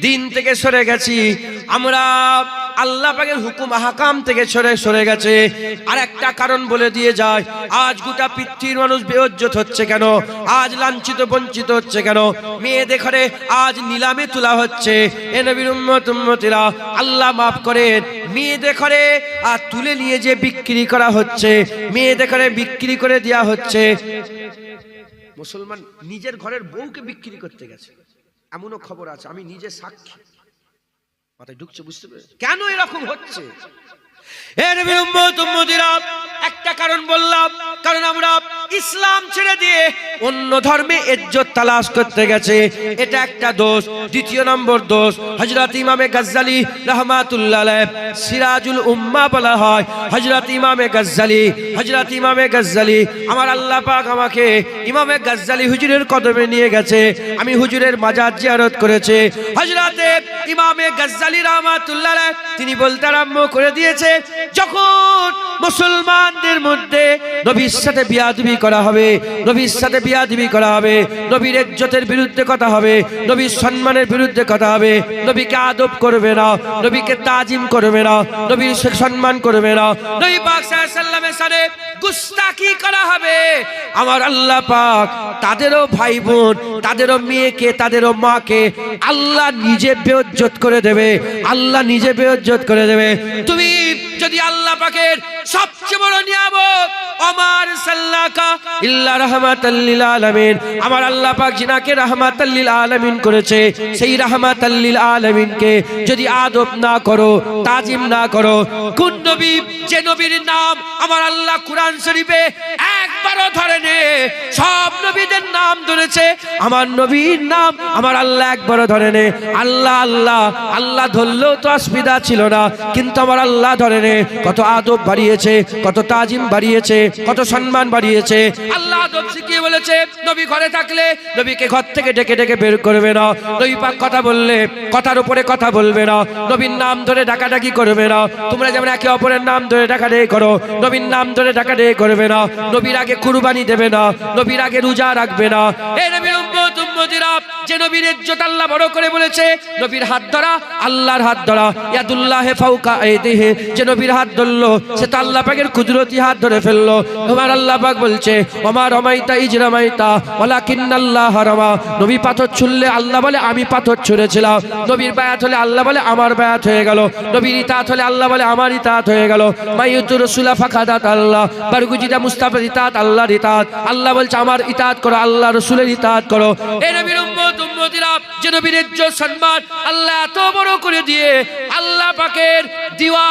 দিন থেকে সরে গেছি, আমরা আল্লাহ পাকের হুকুম আহকাম থেকে সরে গেছে। আর একটা কারণ বলে দিয়ে যায়, আজ গোটা পৃথিবীর মানুষ বেইজ্জত হচ্ছে কেন, আজ লাঞ্ছিত বঞ্চিত হচ্ছে কেন, মেয়ে দেখে আজ নিলামে তোলা হচ্ছে। এ নবীর উম্মত উম্মতিরা, আল্লাহ মাফ করেন, মেয়ে দেখে আর তুলে নিয়ে যে বিক্রি করা হচ্ছে, মেয়ে দেখে বিক্রি করে দেওয়া হচ্ছে। মুসলমান নিজের ঘরের বউকে বিক্রি করতে গেছে, এমনও খবর আছে, আমি নিজে সাক্ষী। মাথায় ঢুকছে? বুঝতে পেরে কেন এরকম হচ্ছে? একটা কারণ বললাম, কারণ আমরা ইসলাম ছেড়ে দিয়ে অন্য ধর্মে ইজ্জত তালাশ করতে গেছে, এটা একটা দোষ। দ্বিতীয় নম্বর দোষ, হযরত ইমামে গাজ্জালী রাহমাতুল্লাহ আলাইহি, সিরাজুল উম্মাহ বলা হয় হযরত ইমামে গাজ্জালী। হযরত ইমামে গাজ্জালী, আমার আল্লাহ পাক আমাকে ইমামে গাজ্জালী হুজুরের কদমে নিয়ে গেছে, আমি হুজুরের মাজার জিয়ারত করেছে। হযরত ইমামে গাজ্জালী রাহমাতুল্লাহ আলাইহি তিনি বলতে আরম্ভ করে দিয়েছে, যখন মুসলমানদের মধ্যে নবীর সাথে বিয়াদবি করা হবে, নবীর সাথে বিয়াদবি করা হবে, নবীর ইজ্জতের বিরুদ্ধে কথা হবে, নবীর সম্মানের বিরুদ্ধে কথা হবে, নবীকে আদব করবে না, নবীকে তাজিম করবে না, নবীর সম্মান করবে না, নবী পাক সাল্লাল্লাহু আলাইহি ওয়াসাল্লামের সাথে গুস্তাখি করা হবে, আমার আল্লাহ পাক তাদেরও ভাই বোন, তাদেরও মেয়েকে, তাদেরও মাকে আল্লাহ নিজে বেইজ্জত করে দেবে, আল্লাহ নিজে বেইজ্জত করে দেবে। তুমি যদি আল্লাহ পাকের সবচেয়ে বড় নিয়ামত আমার সাল্লাকা ইল্লা রাহমাতাল লিল আলামিন, আমার আল্লাহ পাক জিনাকে রাহমাতাল লিল আলামিন করেছে, সেই রাহমাতাল লিল আলামিনকে যদি আদব না করো, তাজিম না করো, কোন নবী, যে নবীর নাম আমার আল্লাহ কুরআন শরীফে একবারও ধরেনি, সব নবীদের নাম ধরেছে, আমার নবীর নাম আমার আল্লাহ একবারও ধরেনি। আল্লাহ আল্লাহ আল্লাহ ধরলেও তো অসুবিধা ছিল না, কিন্তু আমার আল্লাহ ধরেনি। কত আদব বাড়িয়েছে, কত তাজিম বাড়িয়েছে, কত সম্মান বাড়িয়েছে। আল্লাহ আদব শিখিয়ে বলেছে, নবী ঘরে থাকলে নবীকে ঘর থেকে ডেকে ডেকে বের করবে না, নবী পাক কথা বললে কথার উপরে কথা বলবে না, নবীর নাম ধরে ডাকাডাকি করবে না। তোমরা যেমন একে অপরের নাম ধরে ডাকাডাকি করো, নবীর নাম ধরে ডাকাডাকি করবে না, নবীর আগে কুরবানি দেবে না, নবীর আগে রোজা রাখবে না। এই নবীর উম্মত উম্মতিরা, যে নবীর ইজ্জত আল্লাহ বড় করে বলেছে, নবীর হাত ধরা আল্লাহর হাত ধরা, ইয়াদুল্লাহি ফাওকা আইদিহি, যে নবীর হাত ধরলো সে তো আল্লাহ পাকের কুদরতি হাত ধরে ফেললো। আমার আল্লাহ পাক বলছে, ওমা রমাইতা ইজ রমাইতা ওয়ালাকিন্নাল্লাহ রামা, নবী পাথর ছুঁড়লে আল্লাহ বলে আমি পাথর ছুঁড়েছিলাম, নবীর বায়াত হলে আল্লাহ বলে আমার বায়াত হয়ে গেল, নবীর ইতাআত হলে আল্লাহ বলে আমার ইতাআত হয়ে গেল। মাইয়ুতুর রাসূলা ফাকাদাত আল্লাহ, বারগুজিদা মুস্তাফার ইতাআত আল্লাহর ইতাআত, আল্লাহ বলছে আমার ইতাআত করো, আল্লাহ রাসূলের ইতাআত করো। এই নবীর উম্মত উম্মতিরা, যে নবীর ইজ্জত সম্মান আল্লাহ এত বড় করে দিয়ে, আল্লাহ পাকের দেওয়া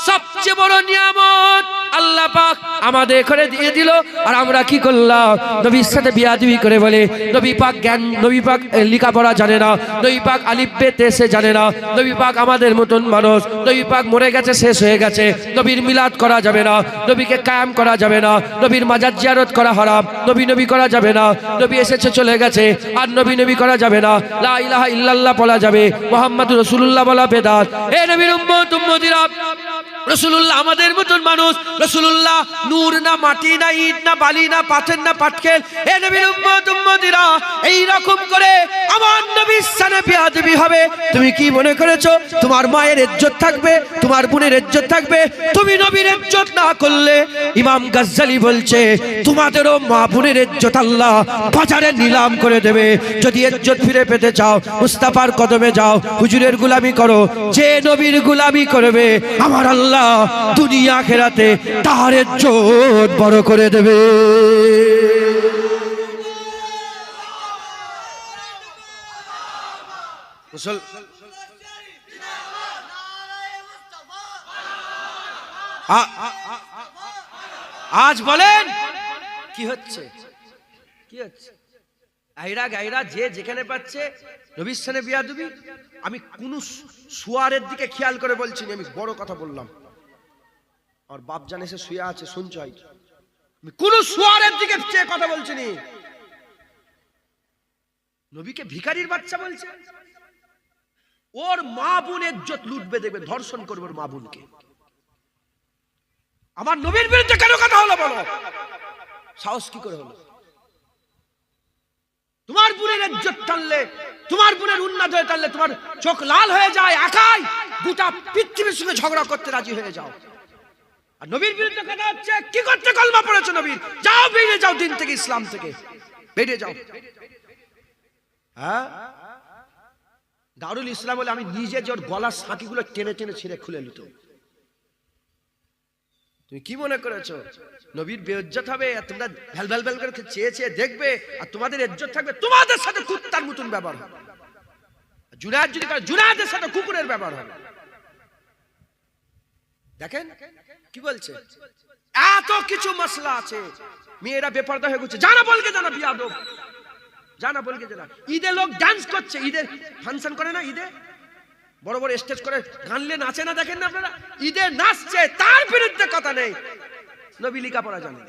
সবচেয়ে বড় নিয়ামত আল্লাহ পাক আমাদের করে দিয়ে দিল, আর আমরা কি করলাম? নবীর সাথে বিয়াদবি করে বলে নবী পাক জ্ঞান, নবী পাক লেখাপড়া জানে না, নবী পাক আলিফ বে তে সে জানে না, নবী পাক আমাদের মতন মানুষ, নবী পাক মরে গেছে, শেষ হয়ে গেছে, নবীর মিলাদ করা যাবে না, নবীকে কায়াম করা যাবে না, নবীর মাজার জিয়ারত করা হারাম, নবী নবী করা যাবে না, নবী এসেছে চলে গেছে আর নবী নবী করা যাবে না, লা ইলাহা ইল্লাল্লাহ বলা যাবে, মুহাম্মাদুর রাসূলুল্লাহ বলা বেদাত। এ নবীর উম্মত উম্মতিরা, রাসূলুল্লাহ আমাদের মতন মানুষ, রাসূলুল্লাহ নূর না মাটি না ইট না বালি না পাথর না পাটকেল। এ নবীর উম্মত উম্মতিরা, এই রকম করে আমার নবীর সানে বিয়াদবি হবে। তুমি কি মনে করেছো তোমার মায়ের ইজ্জত থাকবে, তোমার বোনের ইজ্জত থাকবে? তুমি নবীর ইজ্জত না করলে ইমাম গাজ্জালি বলছে তোমাদেরও মা বোনের ইজ্জত আল্লাহ বাজারে নিলাম করে দেবে। যদি ইজ্জত ফিরে পেতে চাও মুস্তাফার কদমে যাও, হুজুরের গোলামি করো। যে নবীর গোলামি করবে আমার আল্লাহ দুনিয়া আখিরাতে তার ইজ্জত বড় করে দেবে। আজ বলেন কি হচ্ছে? কি হচ্ছে? আইরা গাইরা যে যেখানে পাচ্ছে নবীর সানে বিয়াদবি। আমি কোন সুয়ারের দিকে খেয়াল করে বলছি না, আমি বড় কথা বললাম। আর বাপ জানে সে শুয়ে আছে, শুনছ? আমি কোন সুয়ারের দিকে চেয়ে কথা বলছি না। নবীকে ভিখারির বাচ্চা বলছে, ওর মা বোনের ইজ্জত লুটবে, দেখবে ধর্ষণ করবে ওর মা বোনকে। আমার নবীর বিরুদ্ধে কেন কথা হলো বলো? সাহস কি করে হলো? তোমার বোনের ইজ্জত টানলে, তোমার বোনের উন্নত হয়ে টানলে তোমার চোখ লাল হয়ে যায়, একাই গোটা পৃথিবীর সঙ্গে ঝগড়া করতে রাজি হয়ে যাও। আর নবীর বিরুদ্ধে কথা হচ্ছে, কি করতে কলমা পড়েছো নবীর? যাও, বেরিয়ে যাও দিন থেকে, ইসলাম থেকে বেরিয়ে যাও। হ্যাঁ, দারুল ইসলাম বলে আমি নিজে যে ওর গলার সাঁকিগুলো টেনে টেনে ছিঁড়ে খুলে নিত। তুমি কি মনে করেছো নবীর বেইজ্জত হবে? আর তোমরা ভ্যাল ভ্যাল ভ্যাল করে চেয়ে চেয়ে দেখবে, আর তোমাদের ইজ্জত থাকবে, তোমাদের সাথে কুত্তার মতন ব্যবহার হবে। জুনায়েদ যদি করে, জুনায়েদের সাথে কুকুরের ব্যবহার হবে। দেখেন কি বলছে, এত কিছু মশলা আছে। মেয়েরা বেপরদা হয়ে গেছে, জানা বলকে জানা বিয়াদব, জানা বলকে জানা। ঈদে লোক ডান্স করছে, ঈদের ফাংশন করে না, ঈদে বড় বড় স্টেজ করে গানলে নাচে না, দেখেন না আপনারা? ঈদে নাচছে, তার বিরুদ্ধে কথা নেই। নবী লেখাপড়া জানে,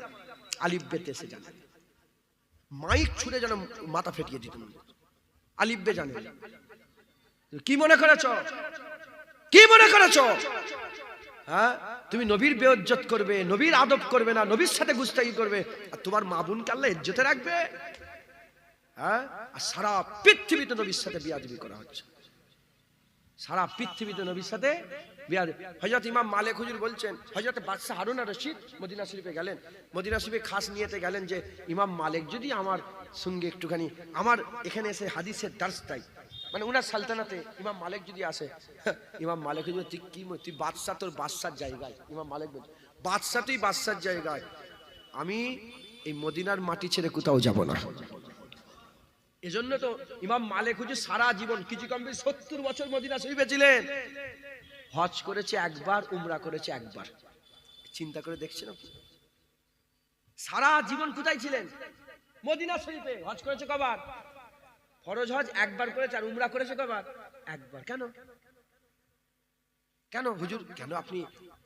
আলিফ বে তে সে জানে, মাইক ছুড়ে যেন মাথা ফেটিয়ে দিত। আলিফ বে জানে। কি মনে করেছ? কি মনে করেছ? হ্যাঁ, তুমি নবীর বেইজ্জত করবে, নবীর আদব করবে না, নবীর সাথে গুস্তাখি করবে, আর তোমার মা বোনকে আল্লাহ ইজ্জতে রাখবে? হ্যাঁ, আর সারা পৃথিবীতে নবীর সাথে বিয়াদবি করা হচ্ছে, সারা পৃথিবীতে নবীর সাথে বিয়াদবি। হযরত ইমাম মালিক হুজুর বলছেন, হযরত বাদশা হারুন আর রশিদ মদিনা শরীফে গেলেন, মদিনা শরীফে খাস নিয়েতে গেলেন যে ইমাম মালিক যদি আমার সঙ্গে একটুখানি আমার এখানে এসে হাদিসের দার্স দেয়, মানে উনার সালতানাতে ইমাম মালিক যদি আসে। ইমাম মালিক হুজুর, তুই কি, তুই বাদশা, তোর বাদশার জায়গায়। ইমাম মালিক বলছে, বাদশা তুই বাদশার জায়গায়, আমি এই মদিনার মাটি ছেড়ে কোথাও যাব না। এজন্য তো ইমাম মালিক হুজুর সারা জীবন, কিছু কম বেশি 70 বছর মদিনা শরীফে ছিলেন। হজ করেছে একবার, উমরা করেছে একবার। চিন্তা করে দেখছেন সারা জীবন কোথায় ছিলেন? মদিনা শরীফে। হজ করেছে কবার? ফরজ হজ একবার করেছে, আর উমরা করেছে কবার? একবার। কেন? কেন হুজুর, কেন আপনি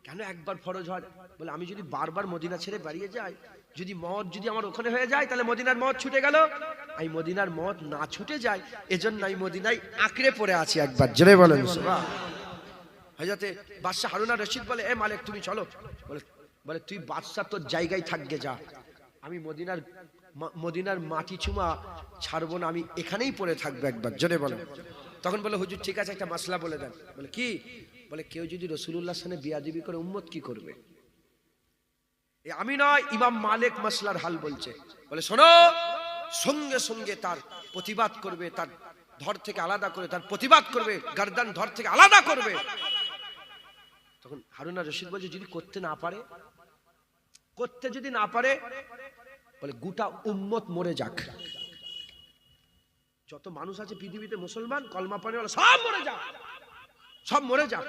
কেন একবার ফরজ হজ? বলে আমি যদি বারবার মদিনা ছেড়ে বেরিয়ে যাই, যদি মত যদি আমার ওখানে হয়ে যায়, তাহলে মদিনার মত ছুটে গেল। এই মদিনার মত না ছুটে যায়, এজন্য এই মদিনায় আঁকড়ে পড়ে আছি। একবার জোরে বলেন সুবহানাল্লাহ। হযরতে বাদশা হারুন আর রশিদ বলে, এ মালিক তুমি চলো। বলে তুই বাদশা তোর জায়গায় থাকবে, যা, আমি মদিনার মাটি চুমা ছাড়বো না, আমি এখানেই পড়ে থাকবো। একবার জোরে বলেন। তখন বলে, হুজুর ঠিক আছে, একটা মাসলা বলে দেন। বলে কি? বলে কেউ যদি রাসূলুল্লাহর সাথে বিয়াদবি করে উম্মত কি করবে? আমি নয়, ইমাম মালিক মাসলার হাল বলছে। বলে শোনো, সঙ্গে সঙ্গে তার প্রতিবাদ করবে, তার ধর থেকে আলাদা করে তার প্রতিবাদ করবে, গর্দান ধর থেকে আলাদা করবে। তখন হারুন আর রশিদ বলছে, যদি করতে না পারে, করতে যদি না পারে, বলে গোটা উম্মত মরে যাক, যত মানুষ আছে পৃথিবীতে মুসলমান কলমা পড়ে সব মরে যাক, সব মরে যাক।